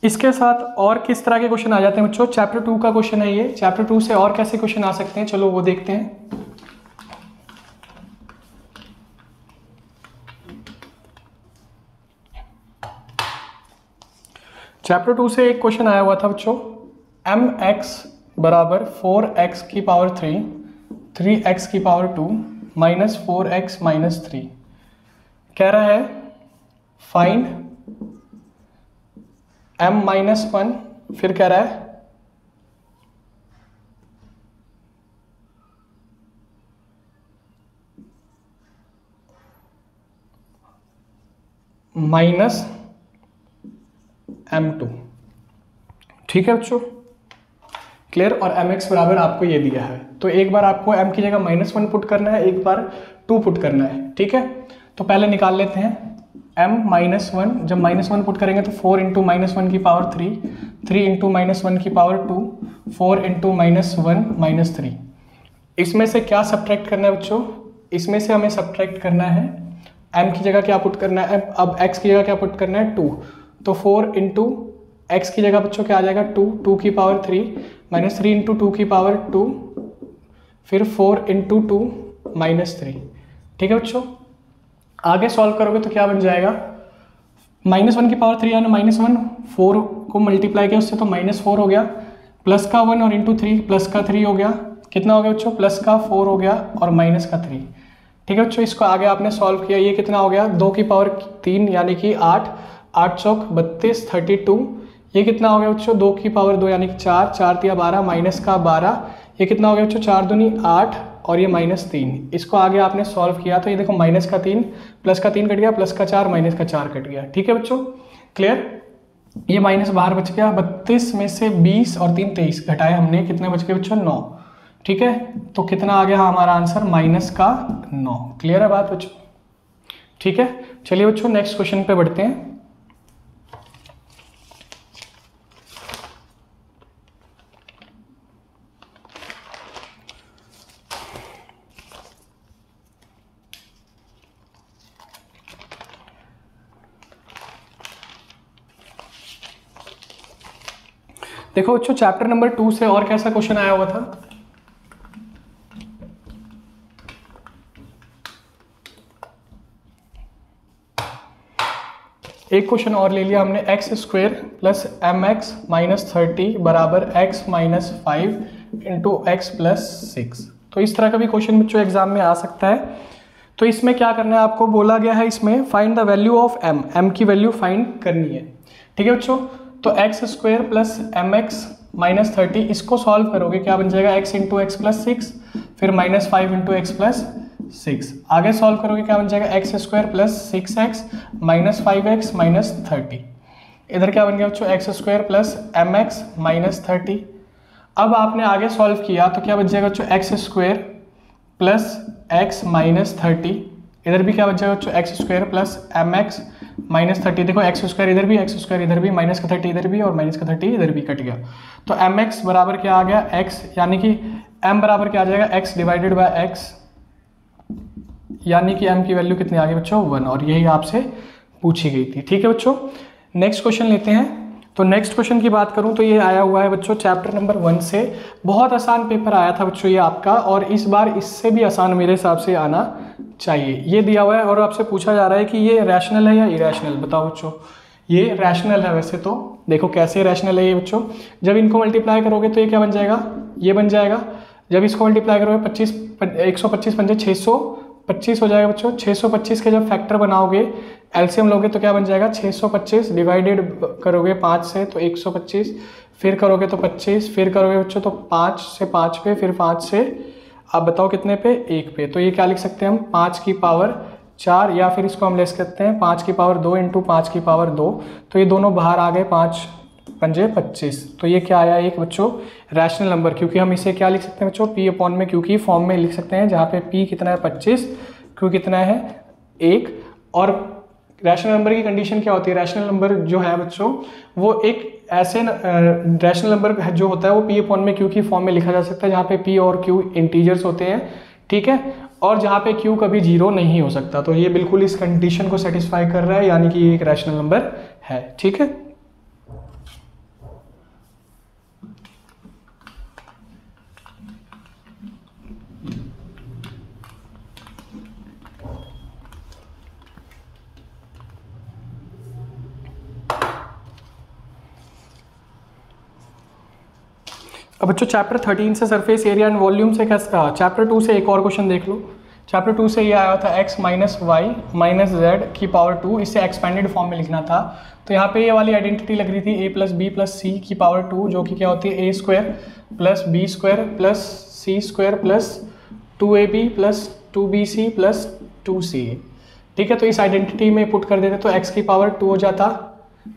इसके साथ और किस तरह के क्वेश्चन आ जाते हैं बच्चों, चैप्टर 2 का क्वेश्चन है ये। चैप्टर 2 से और कैसे क्वेश्चन आ सकते हैं, चलो वो देखते हैं। चैप्टर 2 से एक क्वेश्चन आया हुआ था बच्चों, mx बराबर 4x की पावर 3 3x की पावर 2 माइनस 4x माइनस 3। कह रहा है फाइंड m माइनस 1, फिर कह रहा है माइनस m2। ठीक है बच्चों, क्लियर। और mx बराबर आपको ये दिया है, तो एक बार आपको m की जगह -1 पुट करना है, एक बार 2 पुट करना है। ठीक है, तो पहले निकाल लेते हैं m -1। जब -1 पुट करेंगे तो 4 × -1 की पावर 3 3 × -1 की पावर 2 4 × -1 -3। इसमें से क्या सब्ट्रैक्ट करना है बच्चों, इसमें से हमें सब्ट्रैक्ट करना है m की जगह क्या पुट करना है, अब x की जगह क्या पुट करना है 2। तो 4 × x की जगह बच्चों क्या आ जाएगा 2 2 की पावर 3 माइनस 3 × 2 की पावर 2 फिर 4 × 2 -3। ठीक है बच्चों, आगे सॉल्व करोगे तो क्या बन जाएगा, -1 की पावर 3 यानी -1, 4 को मल्टीप्लाई किया उससे तो -4 हो गया, प्लस का 1 और इंटू 3 प्लस का 3 हो गया, कितना हो गया बच्चों प्लस का 4 हो गया और माइनस का 3। ठीक है बच्चों, इसको आगे आपने सॉल्व किया, ये कितना हो गया 2 की पावर 3 यानी कि 8 8 चौक 32 32। ये कितना हो गया बच्चों 2 की पावर 2 यानी कि 4 4 3 12 माइनस का 12। ये कितना हो गया बच्चों 4 दूनी 8 और ये -3। इसको आगे आपने सॉल्व किया तो ये देखो माइनस का 3 प्लस का 3 कट गया, प्लस का 4 माइनस का 4 कट गया। ठीक है बच्चों, क्लियर। ये माइनस बाहर बच गया, 32 में से 20 और 3 23 घटाए हमने, कितने बच गए बच्चों 9। ठीक है, तो कितना आ गया हमारा आंसर -9। क्लियर है बात बच्चों। ठीक है, चलिए बच्चों नेक्स्ट क्वेश्चन पे बढ़ते हैं। देखो बच्चों चैप्टर नंबर 2 से और कैसा क्वेश्चन आया हुआ था, एक क्वेश्चन और ले लिया हमने, x² प्लस mx माइनस 30 बराबर x minus 5 into x plus 6। तो इस तरह का भी क्वेश्चन बच्चों एग्जाम में आ सकता है। तो इसमें क्या करना है आपको बोला गया है, इसमें find the value of m की वैल्यू फाइंड करनी है। ठीक है बच्चों, तो x² प्लस mx माइनस 30, इसको सॉल्व करोगे क्या बन जाएगा x इंटू एक्स प्लस 6 फिर -5 इंटू एक्स प्लस 6। आगे सॉल्व करोगे क्या बन जाएगा x² plus 6x minus 5x minus 30। इधर क्या बन गया बच्चों x² प्लस mx माइनस 30। अब आपने आगे सॉल्व किया तो क्या बच जाएगा बच्चों x² प्लस एक्स माइनस 30, इधर भी क्या बच जाएगा बच्चों x square plus M X minus 30, देखो एक्स स्क्वायर इधर भी, एक्स स्क्वायर इधर भी, माइनस का 30 इधर भी और माइनस का 30 इधर भी कट गया। तो एम एक्स बराबर क्या आ गया एक्स, यानी कि एम बराबर क्या आ जाएगा एक्स डिवाइडेड बाय एक्स, यानी कि एम की वैल्यू कितनी आ गई बच्चों 1, और यही आपसे पूछी गई थी। ठीक है बच्चों, नेक्स्ट क्वेश्चन लेते हैं। तो नेक्स्ट क्वेश्चन की बात करूं तो ये आया हुआ है बच्चों चैप्टर नंबर 1 से, बहुत आसान पेपर आया था बच्चों ये आपका, और इस बार इससे भी आसान मेरे हिसाब से आना चाहिए। ये दिया हुआ है और आपसे पूछा जा रहा है कि ये रैशनल है या इरैशनल, बताओ बच्चों। ये रैशनल है वैसे तो, देखो कैसे रैशनल है ये बच्चों, जब इनको मल्टीप्लाई करोगे तो ये क्या बन जाएगा, ये बन जाएगा। जब इसको मल्टीप्लाई करोगे 125 पंजे 625 हो जाएगा बच्चों। 625 के जब फैक्टर बनाओगे, एलसीएम लोगे तो क्या बन जाएगा 625, डिवाइडेड करोगे 5 से तो 125, फिर करोगे तो 25, फिर करोगे बच्चों तो 5 से 5 पे, फिर 5 से आप बताओ कितने पे 1 पे। तो ये क्या लिख सकते हैं हम 5 की पावर 4, या फिर इसको हम ले सकते हैं 5 की पावर 2 इंटू 5 की पावर 2। तो ये दोनों बाहर आ गए, 5 पंजे 25। तो ये क्या आया एक बच्चों रैशनल नंबर, क्योंकि हम इसे क्या लिख सकते हैं बच्चों पी अपॉन में, क्योंकि फॉर्म में लिख सकते हैं जहाँ पे पी कितना है 25, क्यों कितना है 1। और रैशनल नंबर की कंडीशन क्या होती है, रैशनल नंबर जो है बच्चों वो एक ऐसे रैशनल नंबर जो होता है वो पी अपॉन में क्यू की फॉर्म में लिखा जा सकता है, जहाँ पे पी और क्यू इंटीजर्स होते हैं, ठीक है, और जहाँ पे क्यू कभी 0 नहीं हो सकता। तो ये बिल्कुल इस कंडीशन को सेटिस्फाई कर रहा है, यानी कि ये एक रैशनल नंबर है। ठीक है, अब बच्चों चैप्टर 13 से सरफेस एरिया एंड वॉल्यूम से कैसा, चैप्टर 2 से एक और क्वेश्चन देख लो। चैप्टर 2 से ये आया था x minus y minus z की पावर 2, इसे एक्सपेंडेड फॉर्म में लिखना था। तो यहाँ पे ये वाली आइडेंटिटी लग रही थी a plus b plus c की पावर 2, जो कि क्या होती है a square plus b square plus c square plus 2ab plus 2bc plus 2ca। ठीक है, तो इस आइडेंटिटी में पुट कर देते तो x की पावर 2 हो जाता,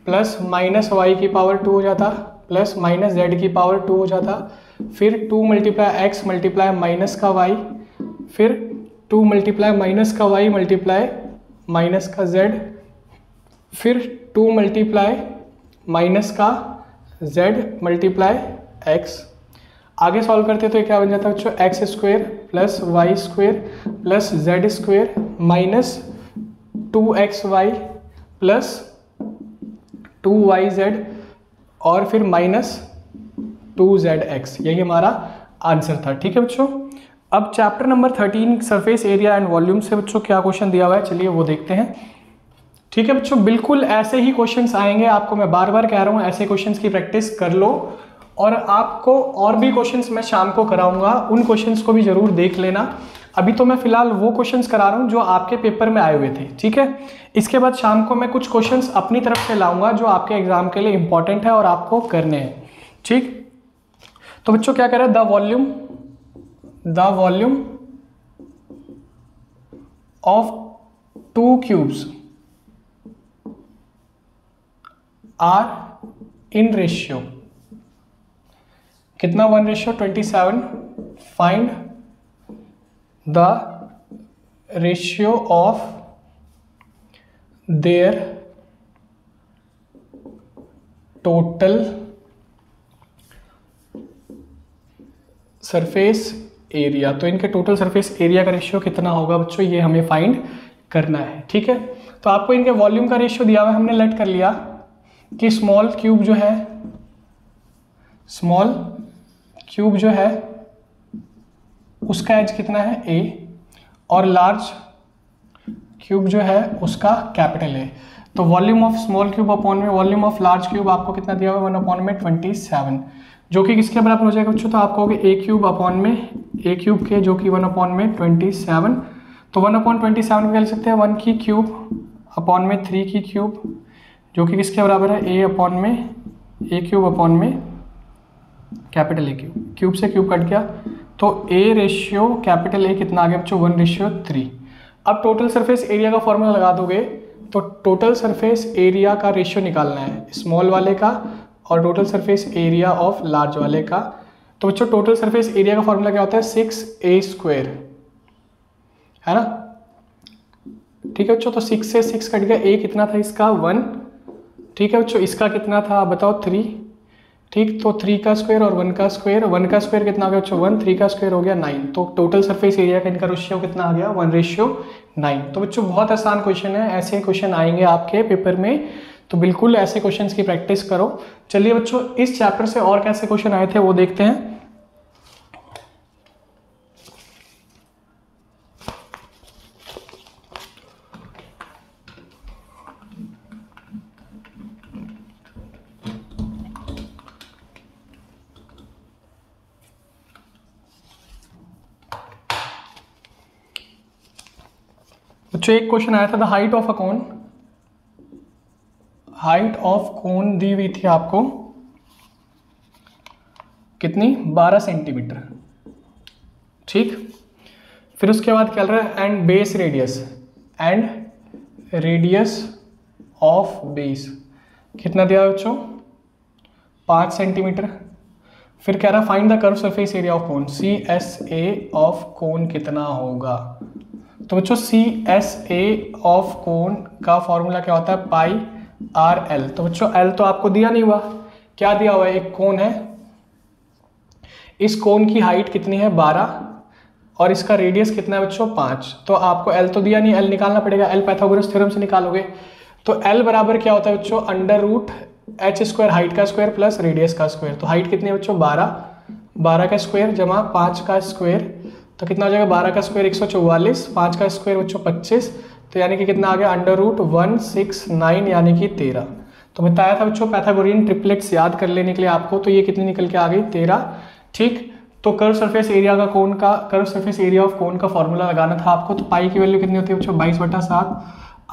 प्लस माइनस वाई की पावर 2 हो जाता, प्लस माइनस जेड की पावर 2 हो जाता, फिर 2 मल्टीप्लाई एक्स मल्टीप्लाई माइनस का वाई, फिर 2 मल्टीप्लाई माइनस का वाई मल्टीप्लाई माइनस का जेड, फिर 2 मल्टीप्लाई माइनस का जेड मल्टीप्लाई एक्स। आगे सॉल्व करते तो ये क्या बन जाता है बच्चों x square plus y square plus z square minus 2xy plus 2yz और फिर माइनस 2zx, यही हमारा आंसर था। ठीक है बच्चों, अब chapter number 13 surface area and volume से बच्चों क्या क्वेश्चन दिया हुआ है, चलिए वो देखते हैं। ठीक है बच्चों, बिल्कुल ऐसे ही क्वेश्चंस आएंगे, आपको मैं बार बार कह रहा हूँ ऐसे क्वेश्चंस की प्रैक्टिस कर लो, और आपको और भी क्वेश्चंस मैं शाम को कराऊंगा, उन क्वेश्चंस को भी जरूर देख लेना। अभी तो मैं फिलहाल वो क्वेश्चंस करा रहा हूँ जो आपके पेपर में आए हुए थे। ठीक है, इसके बाद शाम को मैं कुछ क्वेश्चंस अपनी तरफ से लाऊंगा जो आपके एग्जाम के लिए इंपॉर्टेंट है और आपको करने हैं। ठीक, तो बच्चों क्या करें, the volume of 2 cubes are in ratio कितना, 1:27। Find the ratio of their total surface area. तो इनके टोटल सरफेस एरिया का रेशियो कितना होगा बच्चों, ये हमें फाइंड करना है। ठीक है, तो आपको इनके वॉल्यूम का रेशियो दिया हुआ है, हमने लेट कर लिया कि स्मॉल क्यूब जो है उसका एज कितना है a, और लार्ज क्यूब जो है उसका कैपिटल A। तो volume of small cube upon में वॉल्यूम ऑफ लार्ज क्यूब आपको कितना दिया हुआ है 1/27, जो कि किसके बराबर हो जाएगा बच्चों, तो आपको होगा a क्यूब अपॉन में a क्यूब के, जो कि 1/27। तो 1/27 क्या लिख सकते हैं 1 की क्यूब अपॉन में 3 की क्यूब, जो कि किसके बराबर है a अपॉन में a क्यूब अपॉन में कैपिटल A क्यूब। क्यूब से क्यूब कट गया, तो a रेशियो कैपिटल A कितना आ गया बच्चों 1:3। अब टोटल सरफेस एरिया का फॉर्मूला लगा दोगे, तो टोटल सरफेस एरिया का रेशियो निकालना है स्मॉल वाले का और total surface area of large वाले का। तो बच्चों टोटल सरफेस एरिया का फॉर्मूला क्या होता है 6a² है ना। ठीक है बच्चों, तो 6 से 6 कट गया, a कितना था इसका 1। ठीक है बच्चों, इसका कितना था आप बताओ 3। ठीक, तो 3 का स्क्वायर और 1 का स्क्वायर, 1 का स्क्वायर कितना हो गया बच्चों 1, 3 का स्क्वायर हो गया 9। तो टोटल सरफेस एरिया का इनका रेशियो कितना आ गया 1:9। तो बच्चों बहुत आसान क्वेश्चन है, ऐसे क्वेश्चन आएंगे आपके पेपर में, तो बिल्कुल ऐसे क्वेश्चंस की प्रैक्टिस करो। चलिए बच्चों, इस चैप्टर से और कैसे क्वेश्चन आए थे वो देखते हैं। बच्चों एक क्वेश्चन आया था, the height of a cone, height of cone दी हुई थी आपको कितनी 12 सेंटीमीटर। ठीक, फिर उसके बाद क्या रहा है, and base radius, and radius of base कितना दिया बच्चों 5 सेंटीमीटर। फिर कह रहा है find the curve surface area of cone, CSA of cone कितना होगा। तो बच्चों CSA ऑफ कोन का फॉर्मूला क्या होता है πRL। तो बच्चों L तो आपको दिया नहीं हुआ, क्या दिया हुआ है, एक कोन है, इस कोन की हाइट कितनी है 12 और इसका रेडियस कितना है बच्चों 5। तो आपको L तो दिया नहीं, L निकालना पड़ेगा, L पाइथागोरस थ्योरम से निकालोगे। तो L बराबर क्या होता है बच्चों √h² हाइट का स्क्वायर प्लस रेडियस का स्क्वायर। तो हाइट कितनी है बच्चों 12 का स्क्वायर जमा 5 का स्क्वायर, तो कितना हो जाएगा 12 का स्क्वायर 144, 5 का स्क्वायर बच्चों 25, तो यानी कि कितना आ गया √169 यानी कि 13। तो बताया था बच्चों पैथागोरियन ट्रिपलेट्स याद कर लेने के लिए आपको, तो ये कितनी निकल के आ गई 13। ठीक, तो कर्व सरफेस एरिया का कोन का, curve surface area of cone का फॉर्मूला लगाना था आपको। तो पाई की वैल्यू कितनी होती है बच्चों 22/7,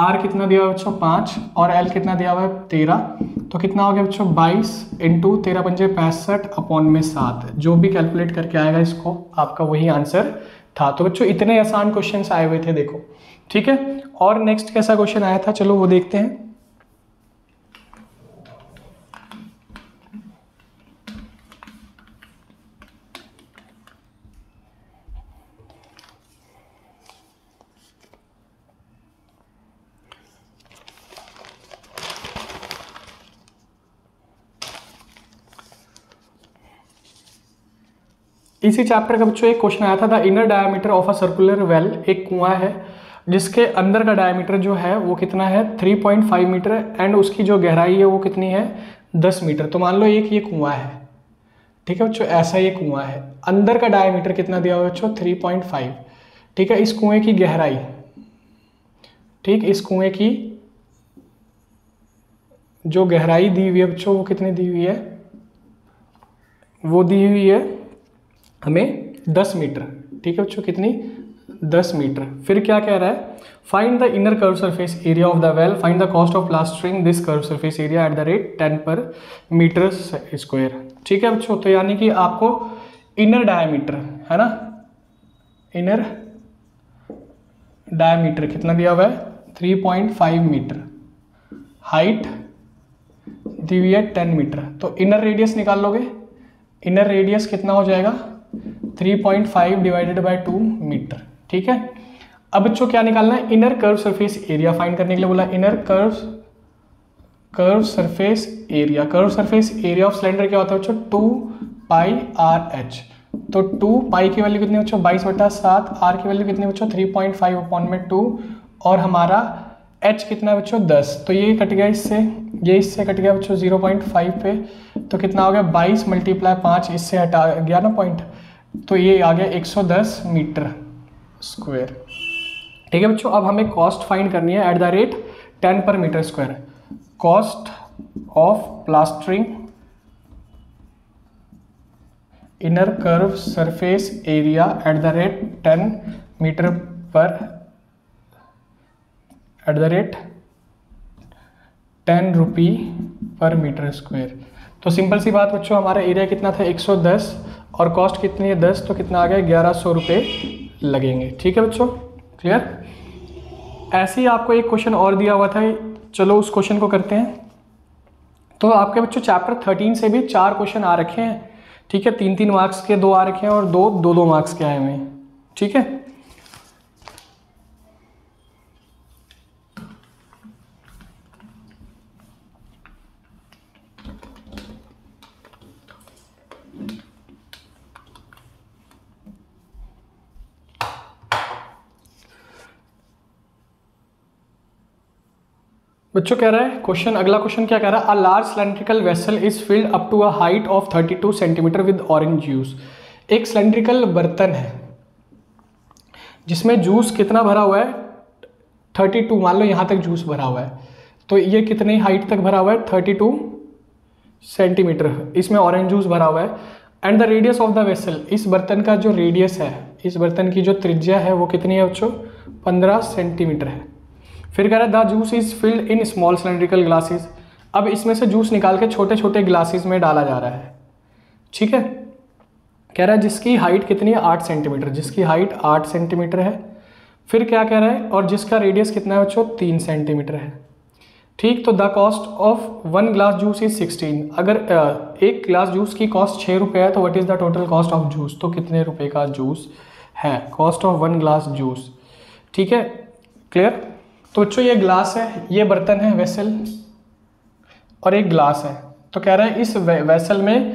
आर कितना दिया हुआ है बच्चों 5 और एल कितना दिया हुआ है 13। तो कितना हो गया बच्चों 22 × 13 × 65 अपॉन में 7, जो भी कैलकुलेट करके आएगा इसको आपका वही आंसर था। तो बच्चों इतने आसान क्वेश्चंस आए हुए थे देखो। ठीक है, और नेक्स्ट कैसा क्वेश्चन आया था चलो वो देखते हैं। इसी चैप्टर का बच्चों एक क्वेश्चन आया था, the inner diameter of a circular well, एक कुआं है जिसके अंदर का डायमीटर जो है वो कितना है 3.5 मीटर एंड उसकी जो गहराई है वो कितनी है 10 मीटर। तो मान लो एक ये कुआं है, ठीक है बच्चों, ऐसा ये कुआं है, अंदर का डायमीटर कितना दिया हुआ बच्चों 3.5। ठीक है, इस कुएं की गहराई, ठीक, इस कुएं की जो गहराई दी हुई है बच्चों वो कितनी दी हुई है, वो दी हुई है हमें 10 मीटर। ठीक है बच्चों, कितनी 10 मीटर। फिर क्या कह रहा है, find the inner curve surface area of the well, find the cost of plastering this curve surface area at the rate 10 per metre square. ठीक है बच्चों, तो यानी कि आपको इनर डायमीटर है ना, इनर डायमीटर कितना दिया हुआ है 3.5 मीटर, हाइट दी हुई है 10 मीटर। तो इनर रेडियस निकाल लोगे, इनर रेडियस कितना हो जाएगा 3.5 डिवाइडेड बाय 2 मीटर। ठीक है, अब बच्चों क्या निकालना है, inner curve surface area find करने के लिए बोला, inner curve surface area. Curve surface area of cylinder क्या होता है बच्चों 2πRh। तो 2 की वैल्यू कितनी बच्चों 22/7, आर की वैल्यू कितनी बच्चों 3.5 अपॉन में 2 और हमारा h कितना बच्चों 10। तो ये कट गया इससे, ये इससे कट गया बच्चों 0.5 पे, तो कितना हो गया 22 × 5, इससे हटा गया ना पॉइंट, तो ये आ गया 110 मीटर स्क्वायर। ठीक है बच्चों, अब हमें कॉस्ट फाइंड करनी है eight the rate 10 per metre square. Cost of plastering inner curve surface area at the rate 10 metre per, at the rate 10 rupee per metre square. तो सिंपल सी बात बच्चों, हमारा एरिया कितना था 110 और कॉस्ट कितनी है 10, तो कितना आ गया 1100 रुपये लगेंगे। ठीक है बच्चों, क्लियर। ऐसे ही आपको एक क्वेश्चन और दिया हुआ था, चलो उस क्वेश्चन को करते हैं। तो आपके बच्चों चैप्टर 13 से भी 4 क्वेश्चन आ रखे हैं। ठीक है, 3-3 मार्क्स के 2 आ रखे हैं और 2-2 मार्क्स के आए हुए हैं। ठीक है, बच्चों कह रहा है क्वेश्चन, अगला क्वेश्चन क्या कह रहा है, a large cylindrical vessel is filled up to a height of 32 centimetre with orange juice. एक सिलेंड्रिकल बर्तन है जिसमें जूस कितना भरा हुआ है, 32, मान लो यहाँ तक जूस भरा हुआ है, तो ये कितनी हाइट तक भरा हुआ है, 32 सेंटीमीटर इसमें ऑरेंज जूस भरा हुआ है। And the radius of the vessel, इस बर्तन का जो रेडियस है, इस बर्तन की जो त्रिज्या है वो कितनी है बच्चों, 15 सेंटीमीटर है। फिर कह रहा है the juice is filled in small cylindrical glasses. अब इसमें से जूस निकाल के छोटे छोटे ग्लासेस में डाला जा रहा है, ठीक है। कह रहा है जिसकी हाइट कितनी है, 8 सेंटीमीटर, जिसकी हाइट 8 सेंटीमीटर है। फिर क्या कह रहा है, और जिसका रेडियस कितना है बच्चों, 3 सेंटीमीटर है, ठीक। तो the cost of 1 glass juice is 16। अगर एक ग्लास जूस की कॉस्ट 6 रुपये है तो what is the total cost of juice, तो कितने रुपए का जूस है, कॉस्ट ऑफ 1 ग्लास जूस, ठीक है, क्लियर। तो बच्चों ये ग्लास है, ये बर्तन है वेसल, और एक ग्लास है। तो कह रहा है इस वेसल में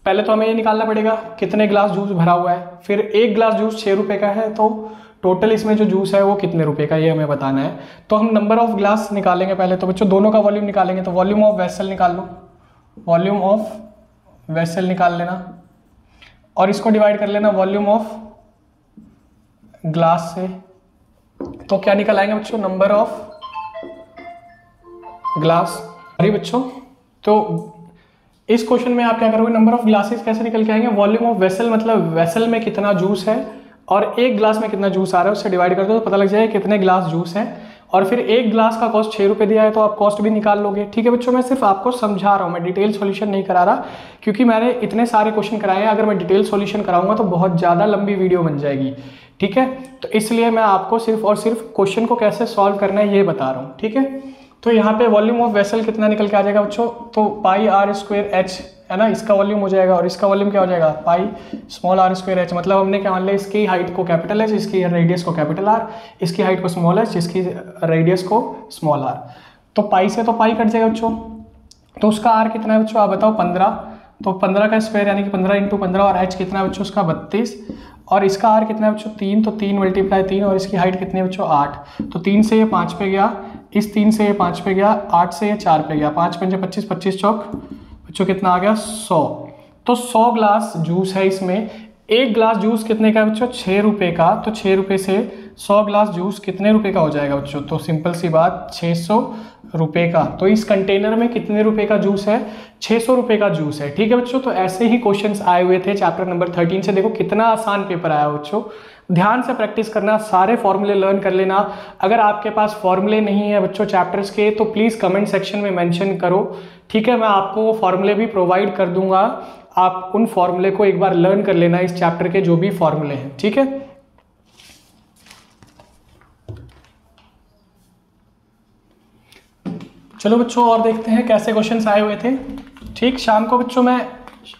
पहले तो हमें ये निकालना पड़ेगा कितने ग्लास जूस भरा हुआ है, फिर एक ग्लास जूस 6 रुपये का है, तो टोटल इसमें जो जूस है वो कितने रुपए का, ये हमें बताना है। तो हम नंबर ऑफ ग्लास निकालेंगे पहले, तो बच्चों दोनों का वॉल्यूम निकालेंगे, तो वॉल्यूम ऑफ वेसल निकाल लो, वॉल्यूम ऑफ वेसल निकाल लेना, और इसको डिवाइड कर लेना वॉल्यूम ऑफ ग्लास से। तो क्या निकल आएंगे बच्चों, नंबर ऑफ ग्लास। अरे बच्चों, तो इस क्वेश्चन में आप क्या करोगे, नंबर ऑफ ग्लासेस कैसे निकल के आएंगे, वॉल्यूम ऑफ वेसल मतलब वेसल में कितना जूस है और एक ग्लास में कितना जूस आ रहा है उससे डिवाइड कर दो तो पता लग जाएगा कितने ग्लास जूस है। और फिर एक ग्लास का कॉस्ट 6 रुपये दिया है तो आप कॉस्ट भी निकाल लोगे, ठीक है बच्चों। मैं सिर्फ आपको समझा रहा हूँ, मैं डिटेल सॉल्यूशन नहीं करा रहा, क्योंकि मैंने इतने सारे क्वेश्चन कराए हैं, अगर मैं डिटेल सॉल्यूशन कराऊंगा तो बहुत ज़्यादा लंबी वीडियो बन जाएगी, ठीक है। तो इसलिए मैं आपको सिर्फ और सिर्फ क्वेश्चन को कैसे सॉल्व करना है ये बता रहा हूँ, ठीक है। तो यहाँ पे वॉल्यूम ऑफ वेसल कितना निकल के आ जाएगा बच्चों, तो पाई आर स्क्वायर एच है ना, इसका वॉल्यूम हो जाएगा, और इसका वॉल्यूम क्या हो जाएगा, pi small r square h. मतलब हमने क्या मान लिया, इसकी हाइट को कैपिटल एच, इसकी रेडियस को कैपिटल आर, इसकी हाइट को स्मॉल एच, इसकी रेडियस को स्मॉल आर। तो पाई से तो पाई कट जाएगा बच्चों, तो उसका आर कितना है बच्चों, आप बताओ, 15। तो 15 का स्क्वायर यानी कि 15 × 15, और एच कितना है बच्चों उसका 32, और इसका आर कितना है बच्चों 3, तो 3 × 3, और इसकी हाइट कितनी है बच्चों 8। तो 3 से ये 5 पे गया, इस 3 से ये 5 पे गया, 8 से ये 4 पे गया, 5 × 5 = 25, 25 चौक बच्चों कितना आ गया 100। तो 100 ग्लास जूस है इसमें, एक ग्लास जूस कितने का है बच्चों, 6 रुपये का। तो 6 रुपये से 100 ग्लास जूस कितने रुपए का हो जाएगा बच्चों, तो सिंपल सी बात 600 रुपये का। तो इस कंटेनर में कितने रुपए का जूस है, 600 रुपये का जूस है, ठीक है बच्चों। तो ऐसे ही क्वेश्चंस आए हुए थे चैप्टर नंबर 13 से, देखो कितना आसान पेपर आया बच्चों। ध्यान से प्रैक्टिस करना, सारे फॉर्मूले लर्न कर लेना। अगर आपके पास फॉर्मूले नहीं है बच्चों चैप्टर्स के तो प्लीज़ कमेंट सेक्शन में मेंशन करो, ठीक है। मैं आपको फॉर्मूले भी प्रोवाइड कर दूंगा, आप उन फॉर्मूले को एक बार लर्न कर लेना, इस चैप्टर के जो भी फॉर्मूले हैं, ठीक है। चलो बच्चों और देखते हैं कैसे क्वेश्चंस आए हुए थे, ठीक। शाम को बच्चों मैं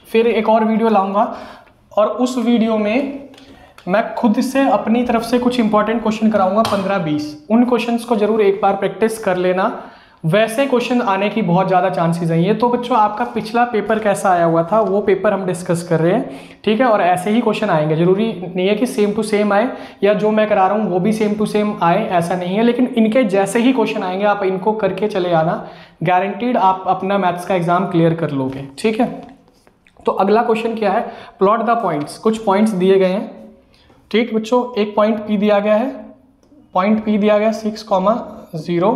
फिर एक और वीडियो लाऊंगा, और उस वीडियो में मैं खुद से अपनी तरफ से कुछ इंपॉर्टेंट क्वेश्चन कराऊंगा 15-20। उन क्वेश्चंस को जरूर एक बार प्रैक्टिस कर लेना, वैसे क्वेश्चन आने की बहुत ज़्यादा चांसेस हैं। ये तो बच्चों आपका पिछला पेपर कैसा आया हुआ था वो पेपर हम डिस्कस कर रहे हैं, ठीक है। और ऐसे ही क्वेश्चन आएंगे, जरूरी नहीं है कि सेम टू सेम आए या जो मैं करा रहा हूँ वो भी सेम टू सेम आए, ऐसा नहीं है। लेकिन इनके जैसे ही क्वेश्चन आएंगे, आप इनको करके चले आना, गारंटीड आप अपना मैथ्स का एग्जाम क्लियर कर लोगे, ठीक है। तो अगला क्वेश्चन क्या है, प्लॉट द पॉइंट्स। कुछ पॉइंट्स दिए गए हैं, ठीक बच्चों। एक पॉइंट P दिया गया है, पॉइंट P दिया गया 6,0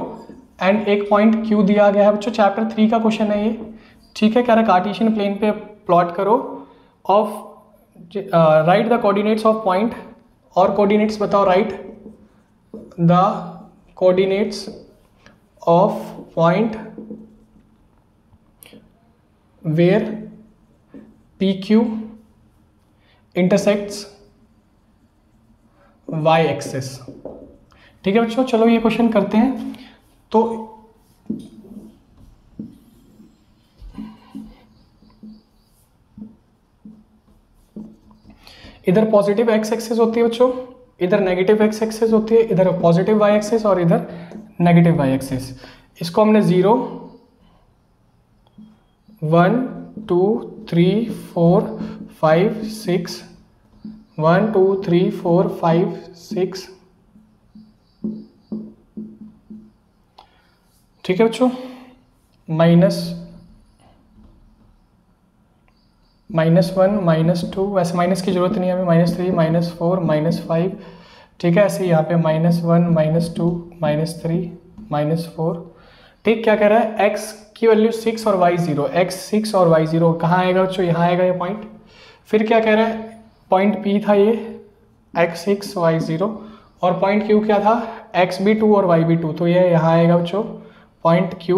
एंड एक पॉइंट Q दिया गया है बच्चों। चैप्टर 3 का क्वेश्चन है ये, ठीक है। कह रहा है कार्टेशियन प्लेन पे प्लॉट करो of, write the coordinates of point, और कोऑर्डिनेट्स बताओ, write the coordinates of point where PQ intersects y axis, ठीक है बच्चों। चलो ये क्वेश्चन करते हैं। तो इधर पॉजिटिव x एक्सिस होती है बच्चों, इधर नेगेटिव x एक्सिस होती है, इधर पॉजिटिव y एक्सिस और इधर नेगेटिव y एक्सिस। इसको हमने 0, 1, 2, 3, 4, 5, 6, 1, 2, 3, 4, 5, 6, ठीक है बच्चों, -1 -2, वैसे माइनस की जरूरत नहीं है हमें, -3 -4 -5, ठीक है। ऐसे यहाँ पे -1 -2 -3 -4, ठीक। क्या कह रहा है, x की वैल्यू 6 और y 0, x 6 और y 0 कहाँ आएगा बच्चों, यहाँ आएगा ये पॉइंट। फिर क्या कह रहा है, पॉइंट P था ये x 6 y 0, और पॉइंट Q क्या था, x भी 2 और y भी 2, तो ये यहाँ आएगा बच्चों पॉइंट Q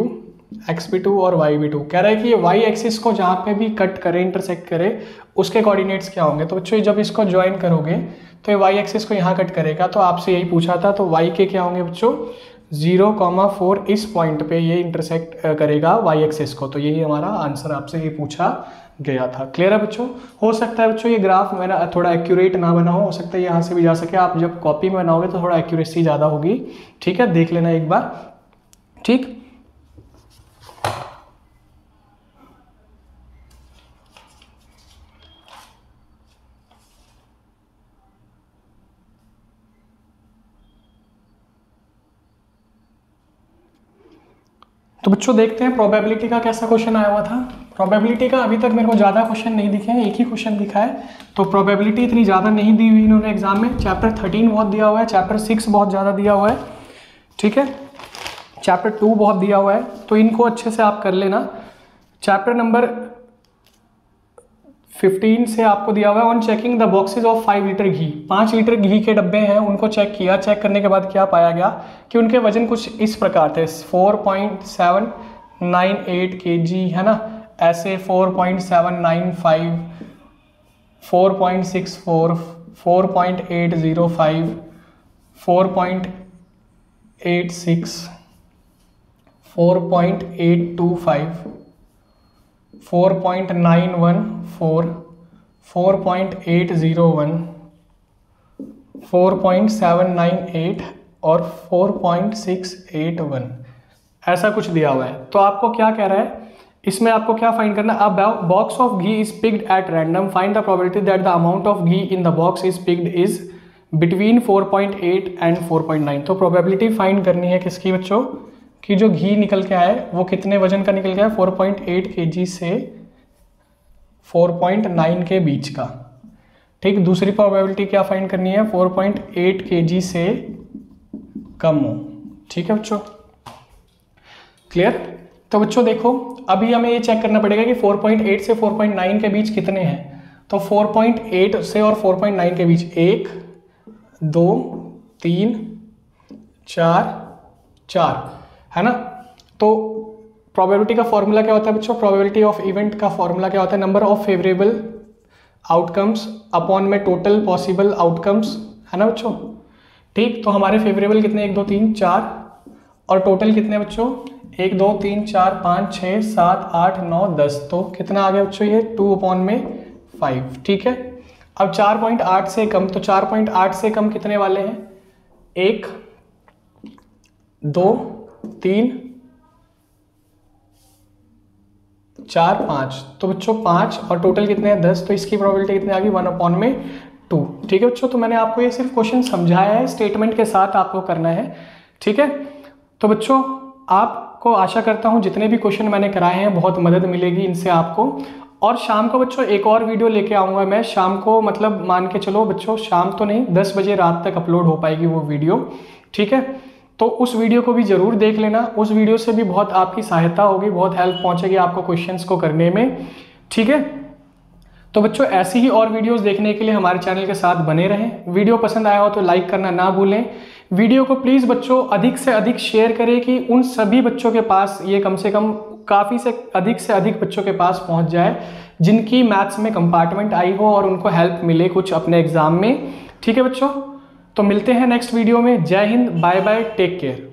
x भी 2 और y भी 2। कह रहा है कि ये y एक्सिस को जहाँ पे भी कट करे, इंटरसेक्ट करे, उसके कोऑर्डिनेट्स क्या होंगे। तो बच्चों जब इसको ज्वाइन करोगे तो ये y एक्सिस को यहाँ कट करेगा, तो आपसे यही पूछा था, तो y के क्या होंगे बच्चों 0,4 इस पॉइंट पे ये इंटरसेक्ट करेगा y एक्सिस को, तो यही हमारा आंसर आपसे ये पूछा गया था। क्लियर है बच्चों। हो सकता है बच्चों ये ग्राफ मेरा थोड़ा एक्यूरेट ना बना हो सकता है यहाँ से भी जा सके, आप जब कॉपी में बनाओगे तो थोड़ा एक्यूरेसी ज़्यादा होगी, ठीक है, देख लेना एक बार, ठीक। तो बच्चों देखते हैं प्रोबेबिलिटी का कैसा क्वेश्चन आया हुआ था। प्रोबेबिलिटी का अभी तक मेरे को ज़्यादा क्वेश्चन नहीं दिखे हैं, एक ही क्वेश्चन दिखा है, तो प्रोबेबिलिटी इतनी ज़्यादा नहीं दी हुई इन्होंने एग्जाम में। चैप्टर 13 बहुत दिया हुआ है, चैप्टर 6 बहुत ज़्यादा दिया हुआ है, ठीक है, चैप्टर 2 बहुत दिया हुआ है, तो इनको अच्छे से आप कर लेना। चैप्टर नंबर 15 से आपको दिया हुआ है on checking the boxes of 5 litre ghee. 5 litre घी के डब्बे हैं, उनको चेक किया, चेक करने के बाद क्या पाया गया कि उनके वजन कुछ इस प्रकार थे, 4.798 kg है ना, ऐसे 4.795, 4.64, 4.805, 4.86, 4.825, 4.914, 4.801, 4.798 और 4.681, ऐसा कुछ दिया हुआ है। तो आपको क्या कह रहा है, इसमें आपको क्या फाइंड करना है, अब box of ghee is picked at random, find the probability that the amount of ghee in the box is picked is between 4.8 and 4.9। तो प्रोबेबिलिटी फाइंड करनी है किसकी बच्चों, कि जो घी निकल के आए वो कितने वजन का निकल गया है, 4.8 kg से 4.9 के बीच का, ठीक। दूसरी प्रोबेबिलिटी क्या फाइंड करनी है, 4.8 kg से कम हो, ठीक है बच्चों, क्लियर। तो बच्चों देखो अभी हमें ये चेक करना पड़ेगा कि 4.8 से 4.9 के बीच कितने हैं। तो 4.8 से और 4.9 के बीच 1 2 3 4 है ना। तो प्रोबेबिलिटी का फॉर्मूला क्या होता है बच्चों, प्रोबेबिलिटी ऑफ इवेंट का फॉर्मूला क्या होता है, number of favourable outcomes upon में टोटल पॉसिबल आउटकम्स, है ना बच्चों, ठीक। तो हमारे फेवरेबल कितने, 1 2 3 4, और टोटल कितने बच्चों, 1 2 3 4 5 6 7 8 9 10, तो कितना आ गया बच्चों ये 2/5, ठीक है। अब 4.8 से कम, तो 4.8 से कम कितने वाले हैं, 1 2 3 4 5, तो बच्चों 5 और टोटल कितने हैं 10, तो इसकी प्रोबेबिलिटी कितनी आ गई 1/2, ठीक है बच्चों। तो मैंने आपको ये सिर्फ क्वेश्चन समझाया है, स्टेटमेंट के साथ आपको करना है, ठीक है। तो बच्चों आपको आशा करता हूँ जितने भी क्वेश्चन मैंने कराए हैं बहुत मदद मिलेगी इनसे आपको। और शाम को बच्चों एक और वीडियो लेके आऊँगा मैं, शाम को मतलब मान के चलो बच्चों, शाम तो नहीं 10 बजे रात तक अपलोड हो पाएगी वो वीडियो, ठीक है। तो उस वीडियो को भी ज़रूर देख लेना, उस वीडियो से भी बहुत आपकी सहायता होगी, बहुत हेल्प पहुँचेगी आपको क्वेश्चंस को करने में, ठीक है। तो बच्चों ऐसी ही और वीडियोस देखने के लिए हमारे चैनल के साथ बने रहें। वीडियो पसंद आया हो तो लाइक करना ना भूलें। वीडियो को प्लीज़ बच्चों अधिक से अधिक शेयर करें कि उन सभी बच्चों के पास ये कम से कम काफ़ी से अधिक बच्चों के पास पहुंच जाए जिनकी मैथ्स में कंपार्टमेंट आई हो और उनको हेल्प मिले कुछ अपने एग्जाम में, ठीक है बच्चों। तो मिलते हैं नेक्स्ट वीडियो में। जय हिंद, बाय बाय, टेक केयर।